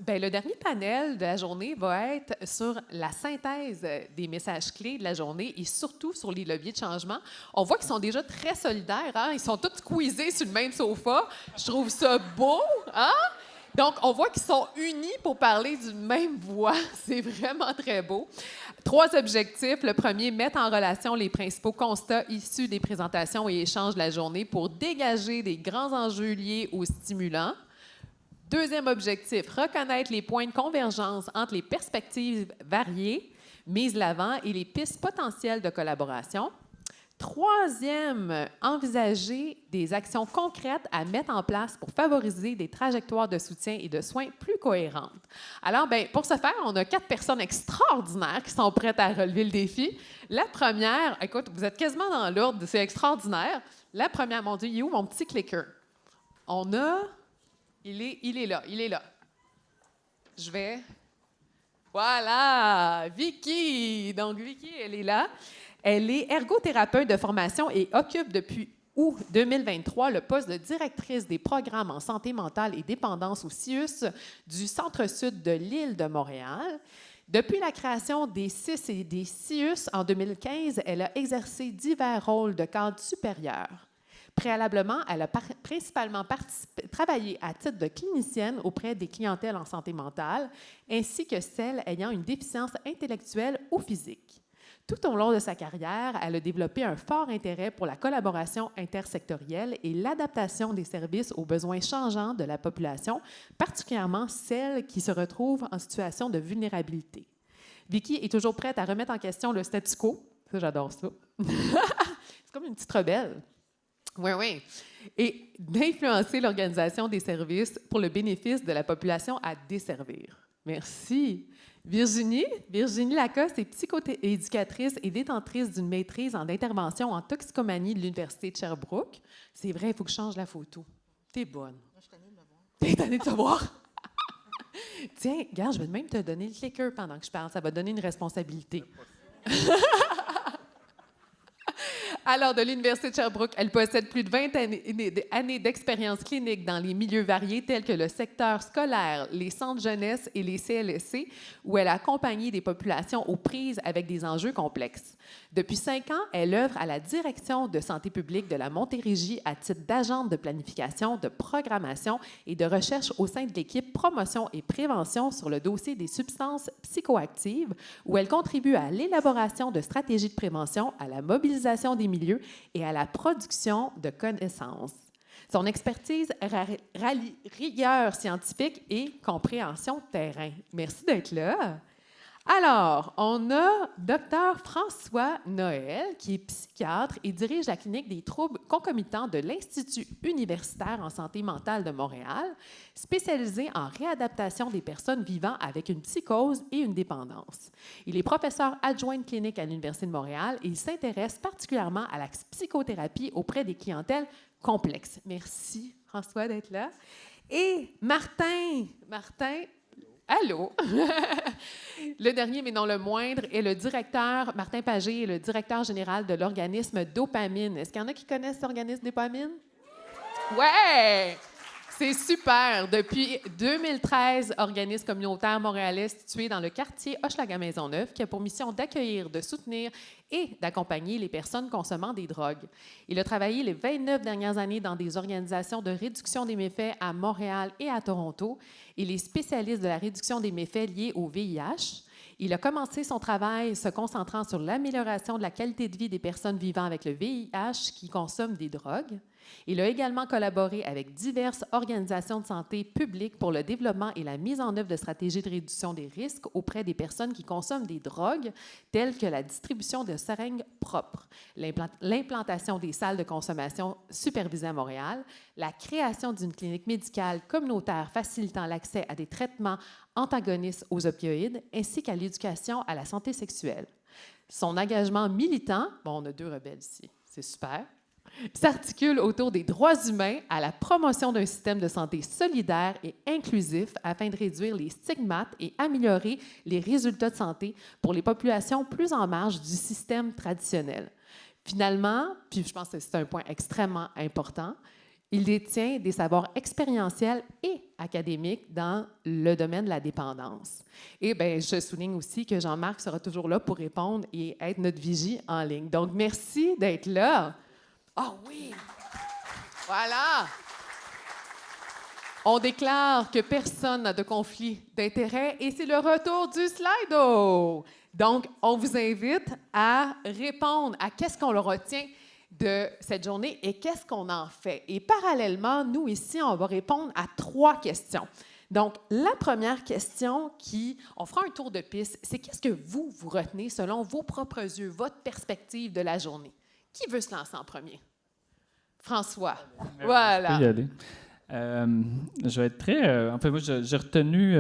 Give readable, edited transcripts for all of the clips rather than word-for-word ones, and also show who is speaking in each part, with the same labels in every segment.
Speaker 1: Bien, le dernier panel de la journée va être sur la synthèse des messages clés de la journée et surtout sur les leviers de changement. On voit qu'ils sont déjà très solidaires. Hein? Ils sont tous squeezés sur le même sofa. Je trouve ça beau. Hein? Donc, on voit qu'ils sont unis pour parler d'une même voix. C'est vraiment très beau. 3 objectifs. Le premier, mettre en relation les principaux constats issus des présentations et échanges de la journée pour dégager des grands enjeux liés aux stimulants. Deuxième objectif, reconnaître les points de convergence entre les perspectives variées mises de l'avant et les pistes potentielles de collaboration. Troisième, envisager des actions concrètes à mettre en place pour favoriser des trajectoires de soutien et de soins plus cohérentes. Alors, bien, pour ce faire, on a 4 personnes extraordinaires qui sont prêtes à relever le défi. La première, écoute, vous êtes quasiment dans l'ordre, c'est extraordinaire. La première, mon Dieu, il est où mon petit clicker? On a... Il est là. Je vais... Voilà! Vicky! Donc, Vicky, elle est là. Elle est ergothérapeute de formation et occupe depuis août 2023 le poste de directrice des programmes en santé mentale et dépendance au CIUS du Centre-Sud de l'île de Montréal. Depuis la création des CIS et des CIUS en 2015, elle a exercé divers rôles de cadre supérieur. Préalablement, elle a principalement travaillé à titre de clinicienne auprès des clientèles en santé mentale, ainsi que celles ayant une déficience intellectuelle ou physique. Tout au long de sa carrière, elle a développé un fort intérêt pour la collaboration intersectorielle et l'adaptation des services aux besoins changeants de la population, particulièrement celles qui se retrouvent en situation de vulnérabilité. Vicky est toujours prête à remettre en question le statu quo. Ça, j'adore ça. C'est comme une petite rebelle. Oui. Et d'influencer l'organisation des services pour le bénéfice de la population à desservir. Merci. Virginie Lacoste est psychoéducatrice et détentrice d'une maîtrise en intervention en toxicomanie de l'Université de Sherbrooke. C'est vrai, il faut que je change la photo. T'es bonne.
Speaker 2: Je suis tannée de me voir.
Speaker 1: T'es tannée de te voir? Tiens, regarde, je vais même te donner le clicker pendant que je parle. Ça va donner une responsabilité. Alors, de l'Université de Sherbrooke, elle possède plus de 20 années d'expérience clinique dans les milieux variés tels que le secteur scolaire, les centres jeunesse et les CLSC, où elle a accompagné des populations aux prises avec des enjeux complexes. Depuis 5 ans, elle œuvre à la direction de santé publique de la Montérégie à titre d'agente de planification, de programmation et de recherche au sein de l'équipe promotion et prévention sur le dossier des substances psychoactives, où elle contribue à l'élaboration de stratégies de prévention, à la mobilisation des milieux et à la production de connaissances. Son expertise rallie rigueur scientifique et compréhension terrain. Merci d'être là. Alors, on a Dr François Noël, qui est psychiatre et dirige la clinique des troubles concomitants de l'Institut universitaire en santé mentale de Montréal, spécialisé en réadaptation des personnes vivant avec une psychose et une dépendance. Il est professeur adjoint de clinique à l'Université de Montréal et il s'intéresse particulièrement à la psychothérapie auprès des clientèles complexes. Merci, François, d'être là. Et Martin, allô? Le dernier, mais non le moindre, est le directeur, Martin Pagé, est le directeur général de l'organisme Dopamine. Est-ce qu'il y en a qui connaissent l'organisme Dopamine? Ouais! C'est super. Depuis 2013, organisme communautaire montréalais situé dans le quartier Hochelaga-Maisonneuve, qui a pour mission d'accueillir, de soutenir et d'accompagner les personnes consommant des drogues. Il a travaillé les 29 dernières années dans des organisations de réduction des méfaits à Montréal et à Toronto. Il est spécialiste de la réduction des méfaits liés au VIH. Il a commencé son travail se concentrant sur l'amélioration de la qualité de vie des personnes vivant avec le VIH qui consomment des drogues. Il a également collaboré avec diverses organisations de santé publique pour le développement et la mise en œuvre de stratégies de réduction des risques auprès des personnes qui consomment des drogues, telles que la distribution de seringues propres, l'implantation des salles de consommation supervisées à Montréal, la création d'une clinique médicale communautaire facilitant l'accès à des traitements antagonistes aux opioïdes, ainsi qu'à l'éducation à la santé sexuelle. Son engagement militant, bon, on a 2 rebelles ici, c'est super, s'articule autour des droits humains à la promotion d'un système de santé solidaire et inclusif afin de réduire les stigmates et améliorer les résultats de santé pour les populations plus en marge du système traditionnel. Finalement, puis je pense que c'est un point extrêmement important, Il détient des savoirs expérientiels et académiques dans le domaine de la dépendance. Et bien, je souligne aussi que Jean-Marc sera toujours là pour répondre et être notre vigie en ligne. Donc, merci d'être là. Ah oui! Voilà! On déclare que personne n'a de conflit d'intérêt et c'est le retour du Slido. Donc, on vous invite à répondre à qu'est-ce qu'on leur retient de cette journée et qu'est-ce qu'on en fait. Et parallèlement, nous ici, on va répondre à 3 questions. Donc, la première question on fera un tour de piste, c'est qu'est-ce que vous retenez selon vos propres yeux, votre perspective de la journée? Qui veut se lancer en premier? François. Voilà.
Speaker 2: Je peux y aller. Je vais être très... en fait, moi, j'ai retenu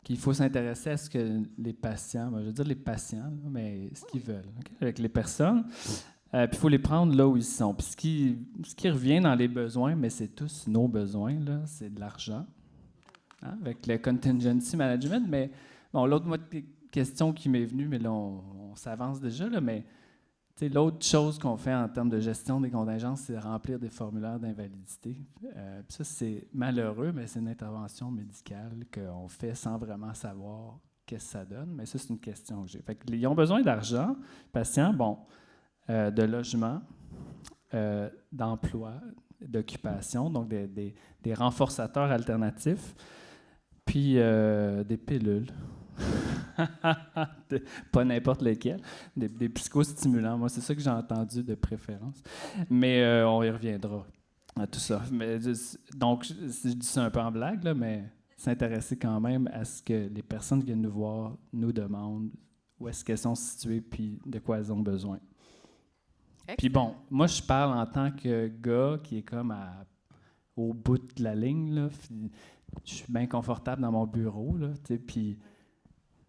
Speaker 2: qu'il faut s'intéresser à ce que les patients, je veux dire les patients, là, mais ce qu'ils veulent, okay, avec les personnes. Puis il faut les prendre là où ils sont. Puis ce qui revient dans les besoins, mais c'est tous nos besoins, là, c'est de l'argent, hein, avec le contingency management. Mais bon, l'autre question qui m'est venue, mais là, on s'avance déjà, là, mais l'autre chose qu'on fait en termes de gestion des contingences, c'est remplir des formulaires d'invalidité. Ça, c'est malheureux, mais c'est une intervention médicale qu'on fait sans vraiment savoir qu'est-ce que ça donne. Mais ça, c'est une question que j'ai. Fait qu'ils ont besoin d'argent, patients, de logement, d'emploi, d'occupation, donc des renforçateurs alternatifs, puis des pilules. Pas n'importe lesquels, des psychostimulants. Moi, c'est ça que j'ai entendu de préférence. Mais on y reviendra à tout ça. Mais, donc, je dis ça un peu en blague, là, mais s'intéresser quand même à ce que les personnes qui viennent nous voir nous demandent où est-ce qu'elles sont situées puis de quoi elles ont besoin. Puis bon, moi, je parle en tant que gars qui est comme au bout de la ligne, là. Je suis bien confortable dans mon bureau, là, puis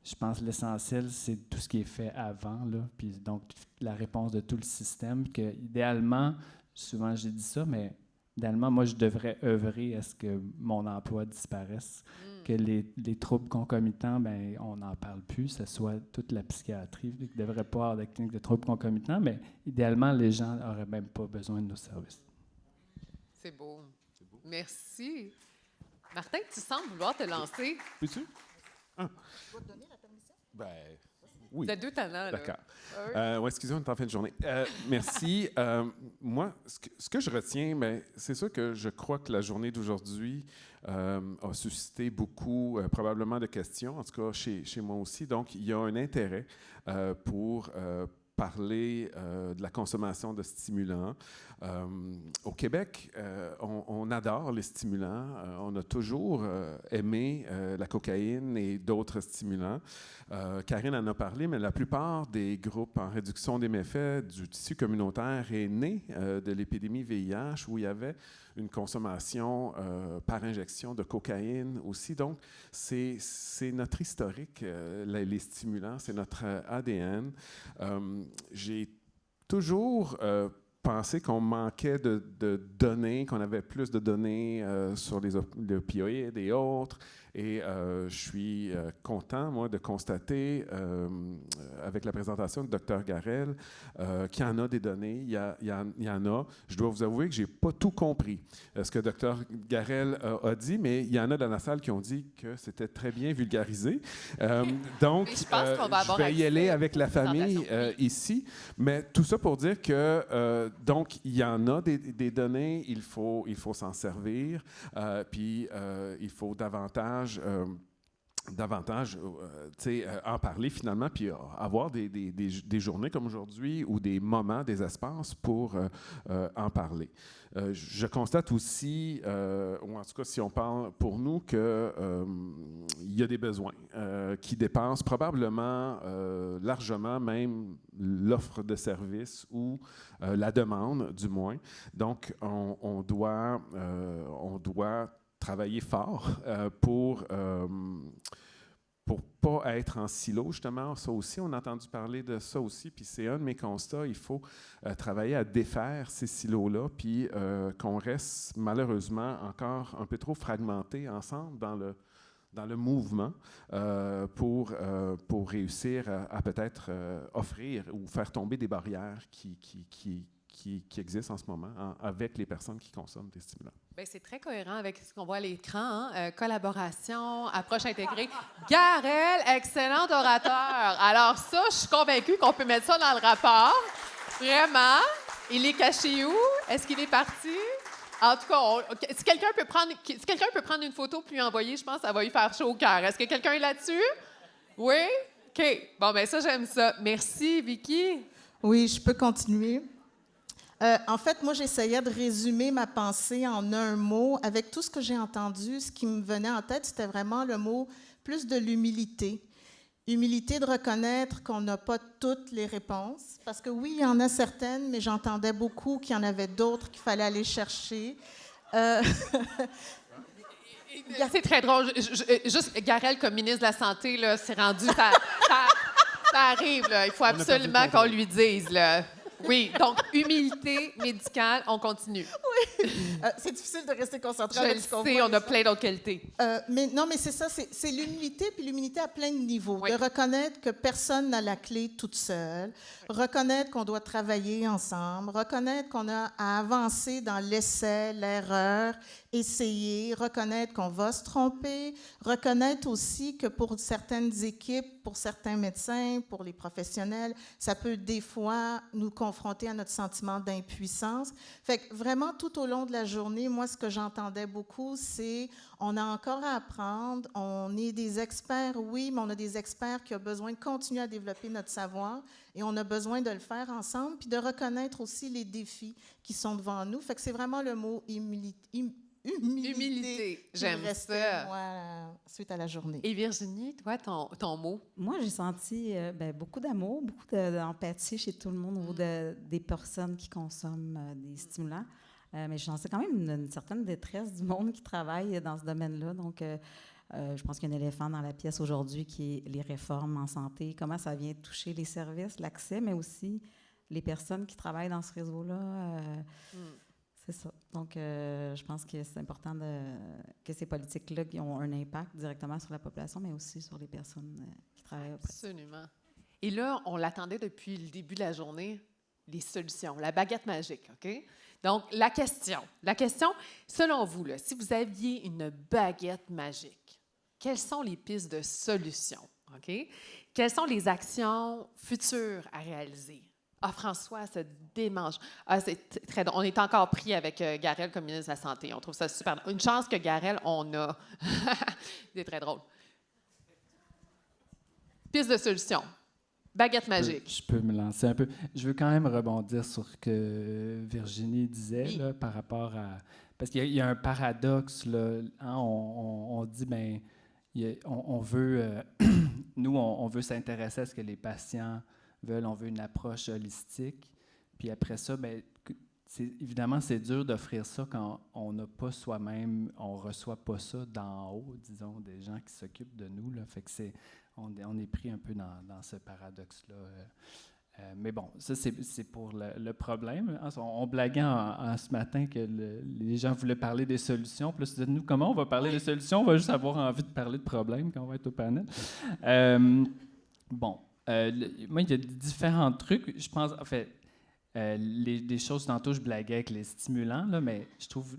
Speaker 2: je pense que l'essentiel, c'est tout ce qui est fait avant, là, puis donc la réponse de tout le système, que idéalement, souvent j'ai dit ça, mais idéalement, moi, je devrais œuvrer à ce que mon emploi disparaisse, que les troubles concomitants, ben on n'en parle plus, que ce soit toute la psychiatrie, qui ne devrait pas avoir de clinique de troubles concomitants, mais idéalement, les gens n'auraient même pas besoin de nos services.
Speaker 1: C'est beau. Merci. Martin, tu sembles vouloir te lancer.
Speaker 3: Peux-tu? Ah. Tu vas te donner la permission? Ben, oui.
Speaker 1: Tu as 2 talents, là.
Speaker 3: D'accord. Ouais, excusez-moi, on est en fin de journée. Merci. Moi, ce que je retiens, c'est sûr que je crois que la journée d'aujourd'hui a suscité beaucoup, probablement, de questions, en tout cas chez moi aussi. Donc, il y a un intérêt pour parler de la consommation de stimulants. Au Québec, on adore les stimulants. On a toujours aimé la cocaïne et d'autres stimulants. Karine en a parlé, mais la plupart des groupes en réduction des méfaits du tissu communautaire est né de l'épidémie VIH, où il y avait une consommation par injection de cocaïne aussi. Donc, c'est notre historique, les stimulants, c'est notre ADN. J'ai toujours pensé qu'on manquait de données, qu'on avait plus de données sur les opioïdes et autres. Et je suis content, moi, de constater, avec la présentation de Dr. Garel, qu'il y en a des données, il y en a. Je dois vous avouer que je n'ai pas tout compris ce que Dr. Garel a dit, mais il y en a dans la salle qui ont dit que c'était très bien vulgarisé. Donc, je vais y aller avec la famille ici. Mais tout ça pour dire que, donc, il y en a des données, il faut s'en servir, puis il faut davantage en parler finalement, puis avoir des journées comme aujourd'hui ou des moments, des espaces pour en parler. Je constate aussi, ou en tout cas si on parle pour nous, qu'il y a des besoins qui dépassent probablement largement même l'offre de services ou la demande du moins. Donc on doit travailler fort pour pas être en silo, justement. Ça aussi, on a entendu parler de ça aussi, puis c'est un de mes constats. Il faut travailler à défaire ces silos-là, puis qu'on reste malheureusement encore un peu trop fragmentés ensemble dans le mouvement pour réussir à peut-être offrir ou faire tomber des barrières qui qui existent en ce moment avec les personnes qui consomment des stimulants.
Speaker 1: Bien, c'est très cohérent avec ce qu'on voit à l'écran. Collaboration, approche intégrée. Garel, excellent orateur. Alors ça, je suis convaincue qu'on peut mettre ça dans le rapport. Vraiment. Il est caché où? Est-ce qu'il est parti? En tout cas, si quelqu'un peut prendre une photo puis lui envoyer, je pense que ça va lui faire chaud au cœur. Est-ce que quelqu'un est là-dessus? Oui? OK. Bon, bien ça, j'aime ça. Merci, Vicky.
Speaker 4: Oui, je peux continuer. En fait, moi, j'essayais de résumer ma pensée en un mot. Avec tout ce que j'ai entendu, ce qui me venait en tête, c'était vraiment le mot plus de l'humilité. Humilité de reconnaître qu'on n'a pas toutes les réponses. Parce que oui, il y en a certaines, mais j'entendais beaucoup qu'il y en avait d'autres qu'il fallait aller chercher.
Speaker 1: C'est très drôle. Juste, Garel, comme ministre de la Santé, là, c'est rendu... Ça arrive, là. Il faut absolument qu'on lui dise, là. Oui, donc, humilité médicale, on continue.
Speaker 4: Oui. C'est difficile de rester concentré
Speaker 1: Je
Speaker 4: avec
Speaker 1: le
Speaker 4: ce qu'on
Speaker 1: sais,
Speaker 4: voit.
Speaker 1: on a plein d'autres qualités.
Speaker 4: Mais non, mais c'est ça, c'est l'humilité, puis l'humilité à plein de niveaux.
Speaker 1: Oui.
Speaker 4: De reconnaître que personne n'a la clé toute seule, reconnaître qu'on doit travailler ensemble, reconnaître qu'on a à avancer dans l'essai, l'erreur, essayer, reconnaître qu'on va se tromper, reconnaître aussi que pour certaines équipes, pour certains médecins, pour les professionnels, ça peut des fois nous confronter à notre sentiment d'impuissance. Fait que vraiment, tout au long de la journée, moi, ce que j'entendais beaucoup, c'est on a encore à apprendre, on est des experts, oui, mais on a des experts qui ont besoin de continuer à développer notre savoir et on a besoin de le faire ensemble, puis de reconnaître aussi les défis qui sont devant nous. Fait que c'est vraiment le mot humilité.
Speaker 1: J'aime
Speaker 4: qui me restait,
Speaker 1: ça.
Speaker 4: moi, suite à la journée.
Speaker 1: Et Virginie, toi, ton mot?
Speaker 5: Moi, j'ai senti beaucoup d'amour, beaucoup d'empathie chez tout le monde au niveau des personnes qui consomment des stimulants. Mais je sentais quand même une certaine détresse du monde qui travaille dans ce domaine-là. Donc, je pense qu'il y a un éléphant dans la pièce aujourd'hui qui est les réformes en santé, comment ça vient toucher les services, l'accès, mais aussi les personnes qui travaillent dans ce réseau-là. C'est ça. Donc, je pense que c'est important que ces politiques-là qui ont un impact directement sur la population, mais aussi sur les personnes qui travaillent auprès.
Speaker 1: Absolument. Et là, on l'attendait depuis le début de la journée, les solutions, la baguette magique, OK? Donc, la question, selon vous, là, si vous aviez une baguette magique, quelles sont les pistes de solutions, OK? Quelles sont les actions futures à réaliser? Ah, François, ça démange. Ah, c'est très drôle. On est encore pris avec Garel comme ministre de la Santé. On trouve ça super. Une chance que Garel, on a. C'est très drôle. Piste de solution. Baguette magique.
Speaker 2: Je peux me lancer un peu. Je veux quand même rebondir sur ce que Virginie disait là, par rapport à... Parce qu'il y a un paradoxe, là, hein, on dit, bien, on veut... nous, on veut s'intéresser à ce que les patients veulent, on veut une approche holistique. Puis après ça, bien, évidemment, c'est dur d'offrir ça quand on n'a pas soi-même, on ne reçoit pas ça d'en haut, disons, des gens qui s'occupent de nous. Là. Fait que on est pris un peu dans ce paradoxe-là. Mais bon, ça, c'est pour le problème. On blaguait ce matin que les gens voulaient parler des solutions. Puis là, c'est nous, comment on va parler des solutions? On va juste avoir envie de parler de problèmes quand on va être au panel. Bon. Moi, il y a différents trucs. Je pense, en fait, des choses, tantôt, je blaguais avec les stimulants, là, mais je trouve,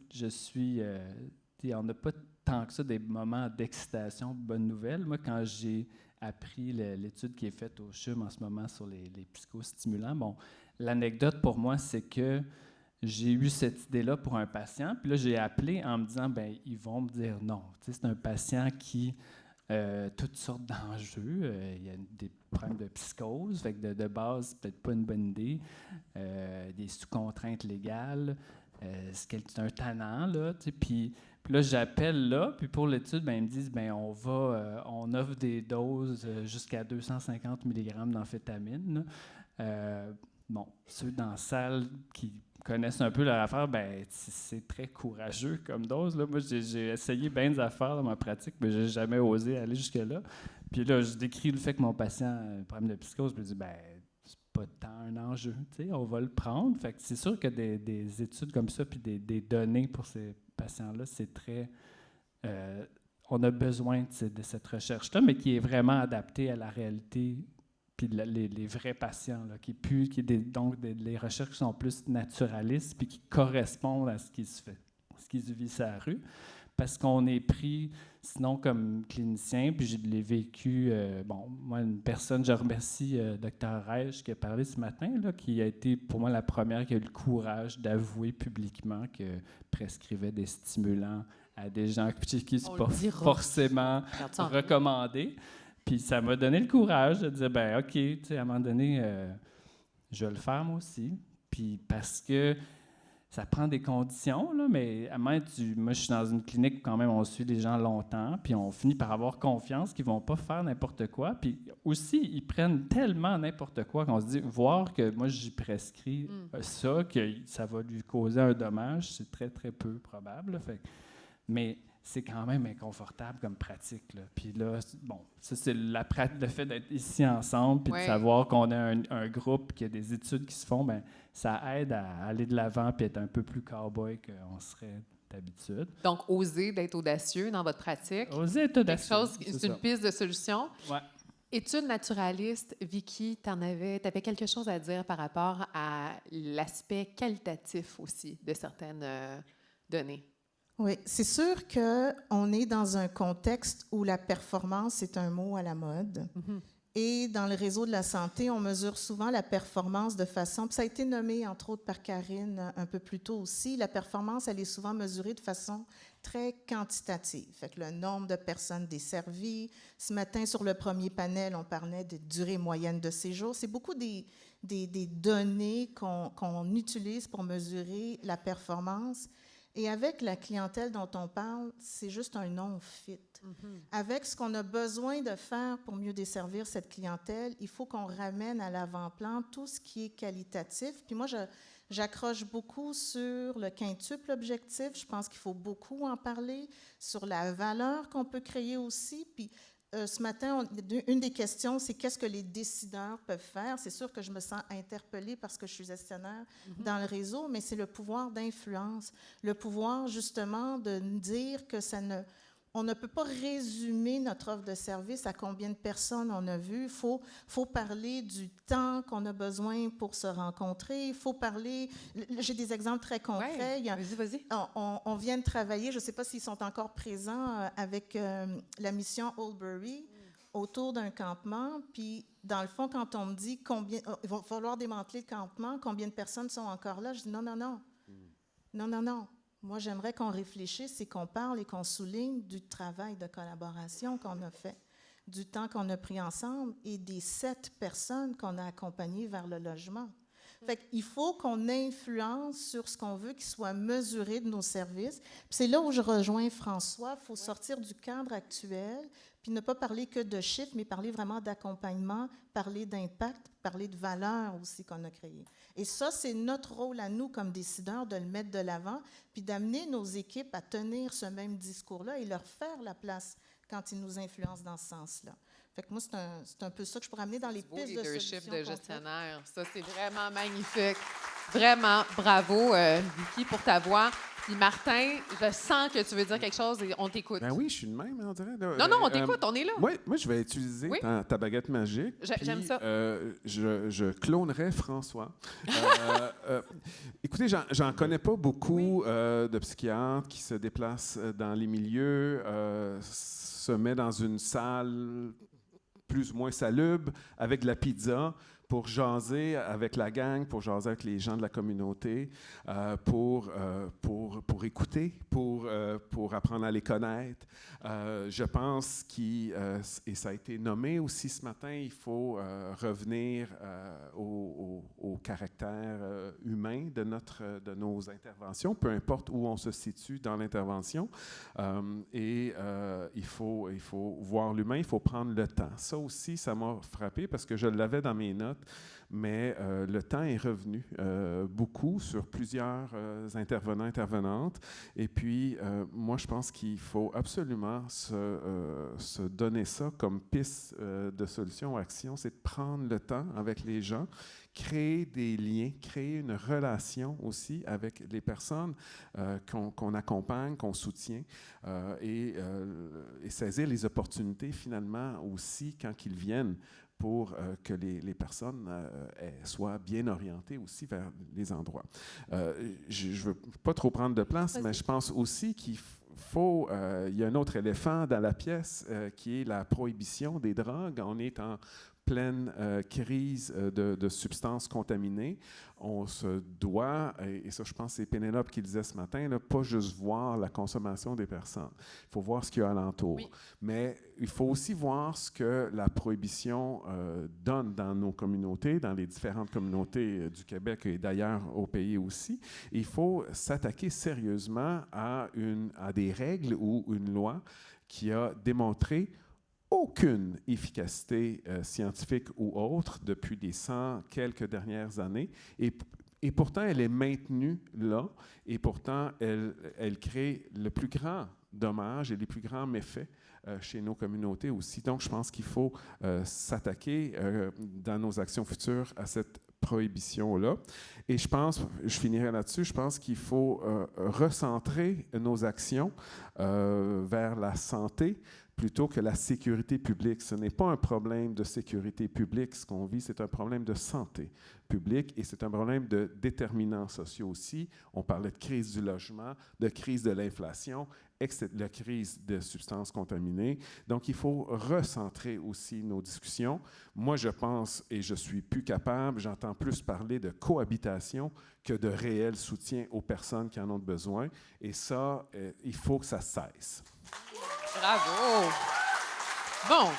Speaker 2: on n'a pas tant que ça des moments d'excitation, bonne nouvelle. Moi, quand j'ai appris l'étude qui est faite au CHUM en ce moment sur les psychostimulants, bon, l'anecdote pour moi, c'est que j'ai eu cette idée-là pour un patient, puis là, j'ai appelé en me disant, ben ils vont me dire non. Tu sais, c'est un patient qui... toutes sortes d'enjeux. Il y a des problèmes de psychose, fait que de base, c'est peut-être pas une bonne idée. Des sous-contraintes légales. C'est un tannant, là. Puis là, j'appelle là, puis pour l'étude, ben, ils me disent, ben on offre des doses jusqu'à 250 mg d'amphétamine. Bon, ceux dans la salle qui connaissent un peu leur affaire, ben c'est très courageux comme dose. Là. Moi, j'ai essayé bien des affaires dans ma pratique, mais j'ai jamais osé aller jusque-là. Puis là, je décris le fait que mon patient a un problème de psychose, puis je dis, ben c'est pas tant un enjeu, tu sais, on va le prendre. Fait que c'est sûr que des études comme ça, puis des données pour ces patients-là, c'est très... on a besoin de cette recherche-là, mais qui est vraiment adaptée à la réalité puis les vrais patients, là, donc les recherches qui sont plus naturalistes, puis qui correspondent à ce qui se fait, ce qui se vit sur la rue, parce qu'on est pris, sinon comme clinicien, puis je l'ai vécu, moi, une personne, je remercie Dr. Reich qui a parlé ce matin, là, qui a été pour moi la première qui a eu le courage d'avouer publiquement que prescrivait des stimulants à des gens qui ne sont pas forcément recommandés. Puis ça m'a donné le courage de dire, ben OK, tu sais, à un moment donné, je vais le faire moi aussi. Puis parce que ça prend des conditions, là, mais moi, je suis dans une clinique où quand même on suit les gens longtemps, puis on finit par avoir confiance qu'ils ne vont pas faire n'importe quoi. Puis aussi, ils prennent tellement n'importe quoi qu'on se dit, voir que moi, j'y prescris ça, que ça va lui causer un dommage, c'est très, très peu probable. Fait. Mais c'est quand même inconfortable comme pratique, là. Puis là, bon, ça, c'est le fait d'être ici ensemble, puis de savoir qu'on a un groupe, qu'il y a des études qui se font, bien, ça aide à aller de l'avant puis être un peu plus cow-boy qu'on serait d'habitude.
Speaker 1: Donc, oser d'être audacieux dans votre pratique.
Speaker 2: Oser être audacieux.
Speaker 1: C'est une piste de solution.
Speaker 2: Ouais.
Speaker 1: Études naturalistes, Vicky, tu avais quelque chose à dire par rapport à l'aspect qualitatif aussi de certaines données.
Speaker 4: Oui, c'est sûr qu'on est dans un contexte où la performance est un mot à la mode. Mm-hmm. Et dans le réseau de la santé, on mesure souvent la performance de façon, puis ça a été nommé entre autres par Karine un peu plus tôt aussi, la performance, elle est souvent mesurée de façon très quantitative. Fait que le nombre de personnes desservies. Ce matin, sur le premier panel, on parlait de durée moyenne de séjour. C'est beaucoup des données qu'on utilise pour mesurer la performance. Et avec la clientèle dont on parle, c'est juste un non-fit. Mm-hmm. Avec ce qu'on a besoin de faire pour mieux desservir cette clientèle, il faut qu'on ramène à l'avant-plan tout ce qui est qualitatif. Puis moi, j'accroche beaucoup sur le quintuple objectif. Je pense qu'il faut beaucoup en parler, sur la valeur qu'on peut créer aussi. Puis ce matin, une des questions, c'est qu'est-ce que les décideurs peuvent faire? C'est sûr que je me sens interpellée parce que je suis gestionnaire dans le réseau, mais c'est le pouvoir d'influence, le pouvoir justement de dire que on ne peut pas résumer notre offre de service à combien de personnes on a vu. Il faut parler du temps qu'on a besoin pour se rencontrer. Il faut parler... J'ai des exemples très concrets.
Speaker 1: Ouais, vas-y.
Speaker 4: On vient de travailler, je ne sais pas s'ils sont encore présents, avec la mission Oldbury autour d'un campement. Puis, dans le fond, quand on me dit il va falloir démanteler le campement, combien de personnes sont encore là, je dis non. Moi, j'aimerais qu'on réfléchisse et qu'on parle et qu'on souligne du travail de collaboration qu'on a fait, du temps qu'on a pris ensemble et des 7 personnes qu'on a accompagnées vers le logement. Fait qu'il faut qu'on influence sur ce qu'on veut qu'il soit mesuré de nos services. Puis c'est là où je rejoins François. Il faut sortir du cadre actuel puis ne pas parler que de chiffres, mais parler vraiment d'accompagnement, parler d'impact, parler de valeur aussi qu'on a créée. Et ça, c'est notre rôle à nous comme décideurs de le mettre de l'avant, puis d'amener nos équipes à tenir ce même discours-là et leur faire la place quand ils nous influencent dans ce sens-là. Fait que moi, c'est un peu ça que je pourrais amener dans les pistes de solutions.
Speaker 1: Leadership de gestionnaire, ça, c'est vraiment magnifique. Vraiment, bravo, Vicky, pour ta voix. Puis Martin, je sens que tu veux dire quelque chose et on t'écoute.
Speaker 3: Ben oui, je suis le même, on dirait.
Speaker 1: Non, on t'écoute, on est là.
Speaker 3: Moi, je vais utiliser ta baguette magique.
Speaker 1: J'aime ça.
Speaker 3: Je clonerai François. Écoutez, j'en connais pas beaucoup de psychiatres qui se déplacent dans les milieux, se mettent dans une salle plus ou moins salubre avec de la pizza pour jaser avec la gang, pour jaser avec les gens de la communauté, pour écouter, pour apprendre à les connaître. Je pense et ça a été nommé aussi ce matin, il faut revenir au caractère humain de nos interventions, peu importe où on se situe dans l'intervention. Il faut voir l'humain, il faut prendre le temps. Ça aussi, ça m'a frappé parce que je l'avais dans mes notes. mais le temps est revenu beaucoup sur plusieurs intervenants, intervenantes. Et puis, moi, je pense qu'il faut absolument se donner ça comme piste de solution ou action, c'est de prendre le temps avec les gens, créer des liens, créer une relation aussi avec les personnes qu'on accompagne, qu'on soutient et saisir les opportunités finalement aussi quand ils viennent pour que les personnes soient bien orientées aussi vers les endroits. Je ne veux pas trop prendre de place, mais je pense aussi qu'il faut... il y a un autre éléphant dans la pièce qui est la prohibition des drogues. On est en pleine crise de substances contaminées. On se doit, et ça je pense que c'est Pénélope qui le disait ce matin, là, pas juste voir la consommation des personnes. Il faut voir ce qu'il y a alentour. Oui. Mais il faut aussi voir ce que la prohibition donne dans nos communautés, dans les différentes communautés du Québec et d'ailleurs au pays aussi. Et il faut s'attaquer sérieusement à des règles ou une loi qui a démontré aucune efficacité scientifique ou autre depuis les 100 quelques dernières années. Et pourtant, elle est maintenue là. Et pourtant, elle crée le plus grand dommage et les plus grands méfaits chez nos communautés aussi. Donc, je pense qu'il faut s'attaquer dans nos actions futures à cette prohibition-là. Et je finirai là-dessus, je pense qu'il faut recentrer nos actions vers la santé, plutôt que la sécurité publique. Ce n'est pas un problème de sécurité publique, ce qu'on vit, c'est un problème de santé publique et c'est un problème de déterminants sociaux aussi. On parlait de crise du logement, de crise de l'inflation, de crise de substances contaminées. Donc, il faut recentrer aussi nos discussions. Moi, je pense, et je suis plus capable, j'entends plus parler de cohabitation que de réel soutien aux personnes qui en ont besoin. Et ça, il faut que ça cesse.
Speaker 1: Bravo! Bon,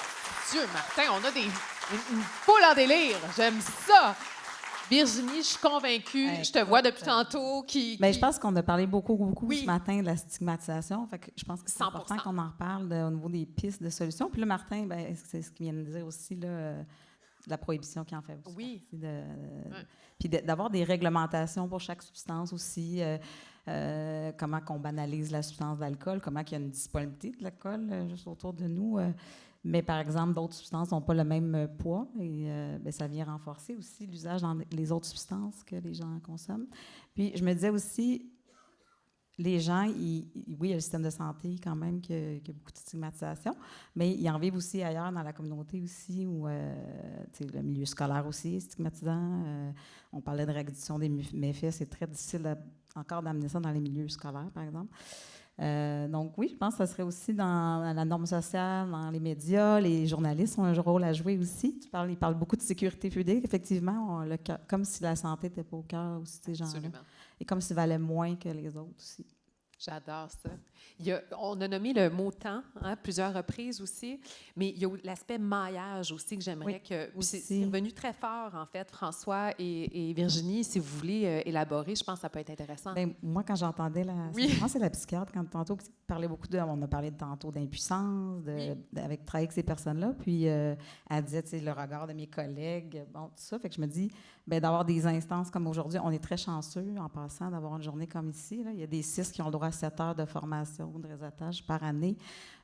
Speaker 1: Dieu, Martin, on a une foule en délire. J'aime ça! Virginie, je suis convaincue, je te vois depuis tantôt.
Speaker 5: Je pense qu'on a parlé beaucoup
Speaker 1: oui.
Speaker 5: ce matin de la stigmatisation. Fait que je pense que c'est 100%. Important qu'on en reparle au niveau des pistes de solutions. Puis là, Martin, c'est ce qu'il vient de dire aussi, là, de la prohibition qui en fait aussi.
Speaker 1: Oui.
Speaker 5: Puis d'avoir des réglementations pour chaque substance aussi. Comment qu'on banalise la substance d'alcool, comment il y a une disponibilité de l'alcool juste autour de nous. Mais par exemple, d'autres substances n'ont pas le même poids et ça vient renforcer aussi l'usage dans les autres substances que les gens consomment. Puis je me disais aussi, les gens, oui, il y a le système de santé quand même qui a beaucoup de stigmatisation, mais ils en vivent aussi ailleurs dans la communauté aussi, où le milieu scolaire aussi est stigmatisant. On parlait de réduction des méfaits, c'est très difficile encore d'amener ça dans les milieux scolaires, par exemple. Donc oui, je pense que ça serait aussi dans la norme sociale, dans les médias, les journalistes ont un rôle à jouer aussi. Ils parlent beaucoup de sécurité publique, effectivement, comme si la santé n'était pas au cœur aussi de ces gens-là. Absolument. Et comme s'ils valaient moins que les autres aussi.
Speaker 1: J'adore ça. On a nommé le mot temps plusieurs reprises aussi, mais il y a l'aspect maillage aussi que j'aimerais que... C'est revenu très fort, en fait, François et Virginie. Si vous voulez élaborer, je pense que ça peut être intéressant.
Speaker 5: Bien, moi, quand j'entendais moi, c'est la psychiatre, quand tantôt parlait beaucoup on a parlé tantôt d'impuissance, avec travailler avec ces personnes-là, puis elle disait, le regard de mes collègues, bon, tout ça. Fait que je me dis, d'avoir des instances comme aujourd'hui, on est très chanceux, en passant, d'avoir une journée comme ici. Là. Il y a des CIS qui ont le droit à 7 heures de formation, de réseautage par année.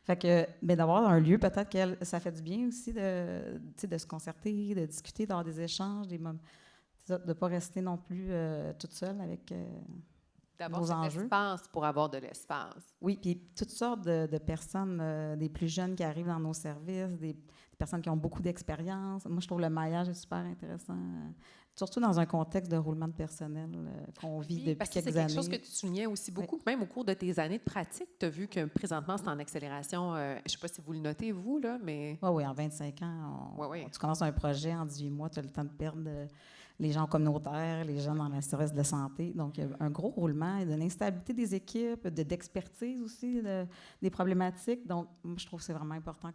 Speaker 5: Fait que, d'avoir un lieu, peut-être que ça fait du bien aussi de se concerter, de discuter, d'avoir des échanges, de ne pas rester non plus toute seule avec
Speaker 1: d'avoir cet espace pour avoir de l'espace.
Speaker 5: Oui, puis toutes sortes de personnes, des plus jeunes qui arrivent dans nos services, des personnes qui ont beaucoup d'expérience. Moi, je trouve le maillage est super intéressant. Surtout dans un contexte de roulement de personnel qu'on vit depuis quelques années.
Speaker 1: C'est quelque chose que tu soulignais aussi beaucoup, même au cours de tes années de pratique. Tu as vu que présentement, c'est en accélération. Je ne sais pas si vous le notez, vous, là, mais...
Speaker 5: Oui, en 25 ans, tu commences un projet, en 18 mois, tu as le temps de perdre les gens communautaires, les gens dans le service de santé. Donc, il y a un gros roulement et de l'instabilité des équipes, d'expertise aussi, des problématiques. Donc, moi, je trouve que c'est vraiment important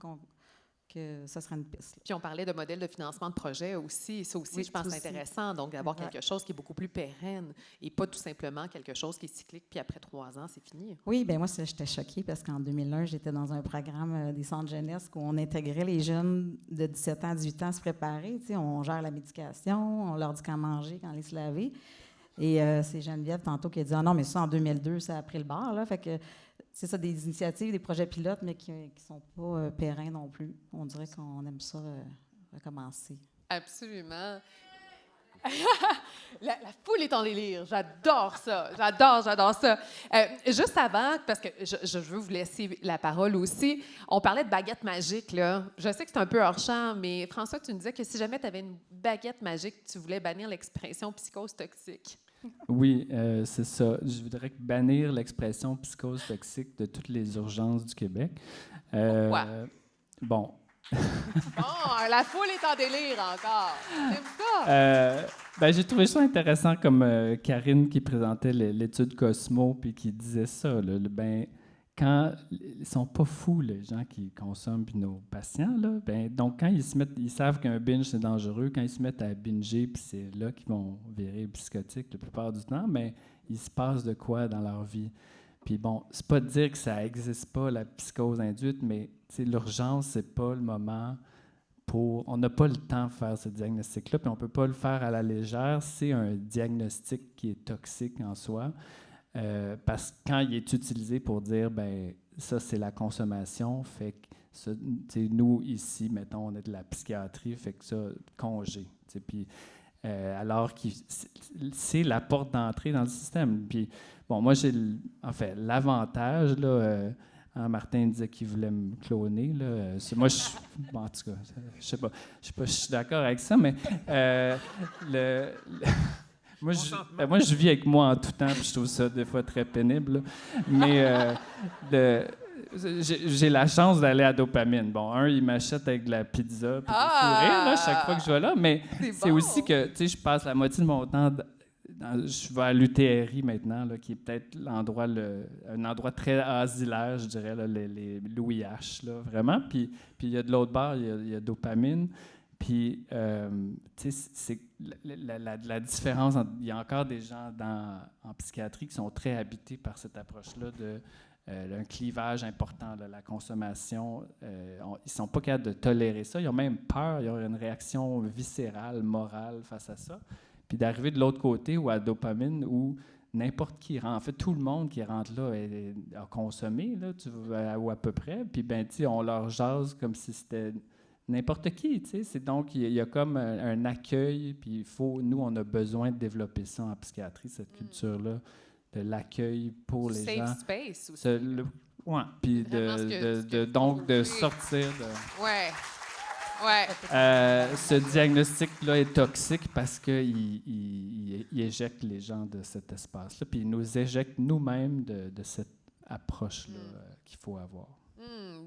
Speaker 5: que ça serait une piste. Là.
Speaker 1: Puis on parlait de modèle de financement de projet aussi. Ça aussi,
Speaker 5: Oui,
Speaker 1: je pense que c'est
Speaker 5: aussi.
Speaker 1: intéressant. Donc, d'avoir
Speaker 5: Exact.
Speaker 1: quelque chose qui est beaucoup plus pérenne et pas tout simplement quelque chose qui est cyclique, puis après 3 ans, c'est fini.
Speaker 5: Oui, bien moi, j'étais choquée parce qu'en 2001, j'étais dans un programme des centres jeunesse où on intégrait les jeunes de 17 ans à 18 ans à se préparer. Tu sais, on gère la médication, on leur dit quand manger, quand aller se laver. Et c'est Geneviève tantôt qui a dit « Ah non, mais ça, en 2002, ça a pris le bar. » là. Fait que c'est ça, des initiatives, des projets pilotes, mais qui ne sont pas pérennes non plus. On dirait qu'on aime ça recommencer.
Speaker 1: Absolument. La foule est en délire. J'adore ça. J'adore ça. Juste avant, parce que je veux vous laisser la parole aussi, on parlait de baguette magique, là. Je sais que c'est un peu hors champ, mais François, tu nous disais que si jamais tu avais une baguette magique, tu voulais bannir l'expression psychose toxique.
Speaker 2: Oui, c'est ça. Je voudrais bannir l'expression psychose toxique de toutes les urgences du Québec.
Speaker 1: Pourquoi?
Speaker 2: Bon.
Speaker 1: Oh, la foule est en délire encore. J'aime ça.
Speaker 2: J'ai trouvé ça intéressant comme Karine qui présentait l'étude Cosmo puis qui disait ça. Là, quand ils sont pas fous, les gens qui consomment, puis nos patients, là, donc quand ils savent qu'un binge, c'est dangereux, quand ils se mettent à binger, puis c'est là qu'ils vont virer psychotiques la plupart du temps, mais il se passe de quoi dans leur vie. Puis bon, c'est pas de dire que ça n'existe pas, la psychose induite, mais l'urgence, c'est pas le moment on n'a pas le temps de faire ce diagnostic-là, puis on ne peut pas le faire à la légère. C'est un diagnostic qui est toxique en soi, parce que quand il est utilisé pour dire, ça, c'est la consommation, fait que ça, nous, ici, mettons, on est de la psychiatrie, fait que ça, congé. Puis, alors que c'est la porte d'entrée dans le système. Puis, bon, moi, j'ai, l'avantage, là, Martin disait qu'il voulait me cloner. Là. Moi, en tout cas, je sais pas si je suis d'accord avec ça, mais moi, je vis avec moi en tout temps, puis je trouve ça des fois très pénible. Là. Mais j'ai la chance d'aller à Dopamine. Bon, il m'achète avec de la pizza puis des fourrés, là, chaque fois que je vais là, mais c'est
Speaker 1: bon.
Speaker 2: aussi que, je passe la moitié de mon temps... je vais à l'UTRI maintenant, là, qui est peut-être un endroit très asilaire, je dirais, là, les Louis H, là, vraiment. Puis il y a de l'autre bord, il y a Dopamine. Puis, c'est la différence. Il y a encore des gens en psychiatrie qui sont très habités par cette approche-là d'un clivage important, là, la consommation. Ils ne sont pas capables de tolérer ça. Ils ont même peur, ils ont une réaction viscérale, morale face à ça. Puis d'arriver de l'autre côté, ou à Dopamine, où n'importe qui rentre, en fait, tout le monde qui rentre là a consommé, là, ou à peu près. Puis, on leur jase comme si c'était n'importe qui, tu sais. C'est donc, il y a comme un accueil, puis nous, on a besoin de développer ça en psychiatrie, cette culture-là, de l'accueil pour les gens.
Speaker 1: Safe space aussi.
Speaker 2: Puis de sortir de...
Speaker 1: Ouais. Ouais.
Speaker 2: Ce diagnostic-là est toxique parce qu'il éjecte les gens de cet espace-là, puis il nous éjecte nous-mêmes de cette approche-là qu'il faut avoir.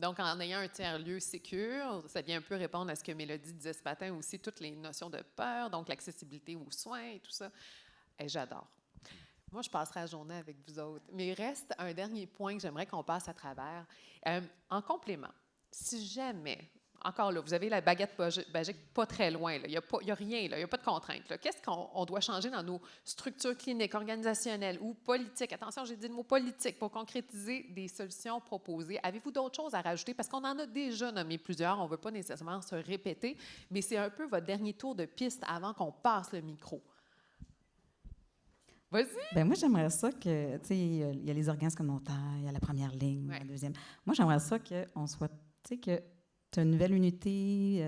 Speaker 1: Donc, en ayant un tiers-lieu sécure, ça vient un peu répondre à ce que Mélodie disait ce matin aussi, toutes les notions de peur, donc l'accessibilité aux soins et tout ça. Et j'adore. Moi, je passerai la journée avec vous autres. Mais il reste un dernier point que j'aimerais qu'on passe à travers. En complément, si jamais... Encore là, vous avez la baguette magique pas très loin. Il n'y a rien, il n'y a pas de contrainte. Là. Qu'est-ce qu'on doit changer dans nos structures cliniques, organisationnelles ou politiques? Attention, j'ai dit le mot politique pour concrétiser des solutions proposées. Avez-vous d'autres choses à rajouter? Parce qu'on en a déjà nommé plusieurs, on ne veut pas nécessairement se répéter, mais c'est un peu votre dernier tour de piste avant qu'on passe le micro. Vas-y!
Speaker 5: Moi, j'aimerais ça que, tu sais, il y a les organismes communautaires, il y a la première ligne, la deuxième. Moi, j'aimerais ça qu'on soit, tu sais, que tu as une nouvelle unité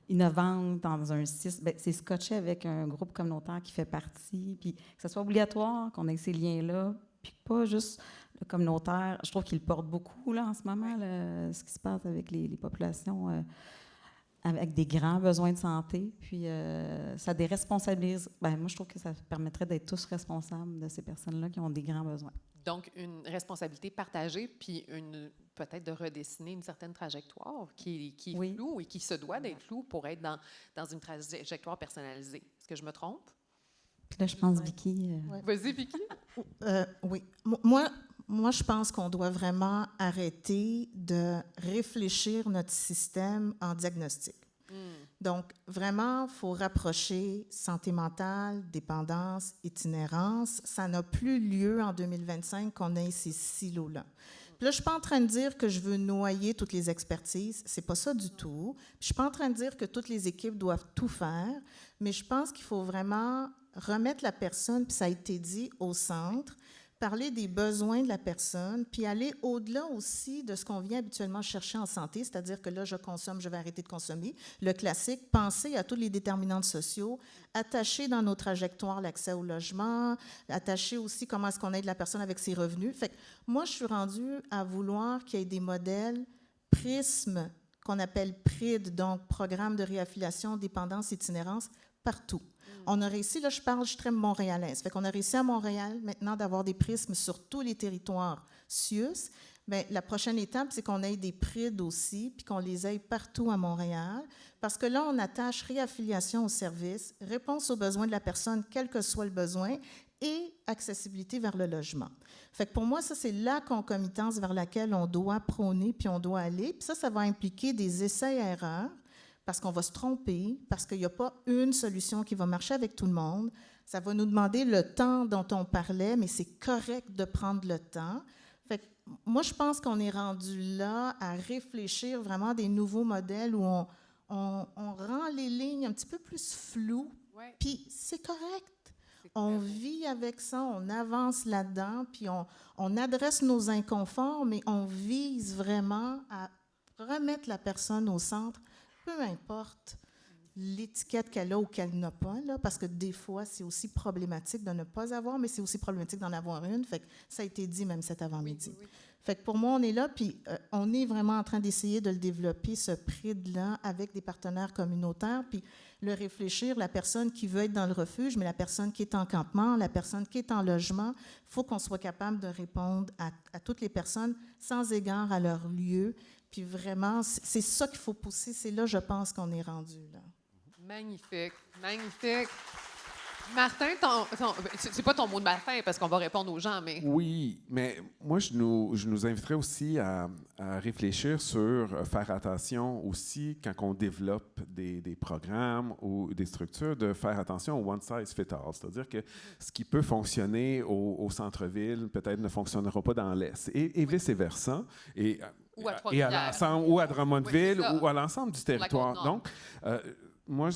Speaker 5: innovante dans un site, c'est scotché avec un groupe communautaire qui fait partie, puis que ce soit obligatoire, qu'on ait ces liens-là, puis pas juste le communautaire. Je trouve qu'il porte beaucoup là, en ce moment, ce qui se passe avec les populations avec des grands besoins de santé. Puis ça déresponsabilise. Moi, je trouve que ça permettrait d'être tous responsables de ces personnes-là qui ont des grands besoins.
Speaker 1: Donc, une responsabilité partagée, puis peut-être de redessiner une certaine trajectoire qui est floue et qui se doit d'être floue pour être dans une trajectoire personnalisée. Est-ce que je me trompe?
Speaker 5: Puis là, je pense, Vicky...
Speaker 1: Vas-y, Vicky.
Speaker 4: Oui. Moi, moi, je pense qu'on doit vraiment arrêter de réfléchir notre système en diagnostic. Donc, vraiment, il faut rapprocher santé mentale, dépendance, itinérance. Ça n'a plus lieu en 2025 qu'on ait ces silos-là. Puis là, je ne suis pas en train de dire que je veux noyer toutes les expertises. Ce n'est pas ça du tout. Puis je ne suis pas en train de dire que toutes les équipes doivent tout faire, mais je pense qu'il faut vraiment remettre la personne, puis ça a été dit, au centre, parler des besoins de la personne, puis aller au-delà aussi de ce qu'on vient habituellement chercher en santé, c'est-à-dire que là, je consomme, je vais arrêter de consommer. Le classique, penser à tous les déterminants sociaux, attacher dans nos trajectoires l'accès au logement, attacher aussi comment est-ce qu'on aide la personne avec ses revenus. Fait que moi, je suis rendue à vouloir qu'il y ait des modèles prismes qu'on appelle PRID, donc Programme de réaffiliation, dépendance, itinérance, partout. On a réussi, là je suis très montréalaise, fait qu'on a réussi à Montréal maintenant d'avoir des prismes sur tous les territoires CIUS. Bien, la prochaine étape, c'est qu'on ait des PRID aussi, puis qu'on les aille partout à Montréal, parce que là, on attache réaffiliation au service, réponse aux besoins de la personne, quel que soit le besoin, et accessibilité vers le logement. Fait que pour moi, ça, c'est la concomitance vers laquelle on doit prôner, puis on doit aller, puis ça va impliquer des essais-erreurs, parce qu'on va se tromper, parce qu'il n'y a pas une solution qui va marcher avec tout le monde. Ça va nous demander le temps dont on parlait, mais c'est correct de prendre le temps. Fait que moi, je pense qu'on est rendu là à réfléchir vraiment à des nouveaux modèles où on rend les lignes un petit peu plus floues, puis c'est correct. On vit avec ça, on avance là-dedans, puis on adresse nos inconforts, mais on vise vraiment à remettre la personne au centre, peu importe l'étiquette qu'elle a ou qu'elle n'a pas, là, parce que des fois, c'est aussi problématique de ne pas avoir, mais c'est aussi problématique d'en avoir une. Fait que ça a été dit même cet avant-midi. Oui. Fait que pour moi, on est là, puis on est vraiment en train d'essayer de le développer, ce PRID-là, avec des partenaires communautaires, puis le réfléchir, la personne qui veut être dans le refuge, mais la personne qui est en campement, la personne qui est en logement, il faut qu'on soit capable de répondre à toutes les personnes sans égard à leur lieu. Puis vraiment, c'est ça qu'il faut pousser. C'est là, je pense, qu'on est rendu, là.
Speaker 1: Magnifique, magnifique. Martin, c'est pas ton mot de la fin parce qu'on va répondre aux gens, mais...
Speaker 3: Oui, mais moi, je nous inviterais aussi à réfléchir sur faire attention aussi quand on développe des programmes ou des structures, de faire attention au one size fit all. C'est-à-dire que ce qui peut fonctionner au centre-ville, peut-être ne fonctionnera pas dans l'Est, et vice-versa. Et à l'ensemble, ou à Drummondville, ou à l'ensemble du territoire. Donc, moi,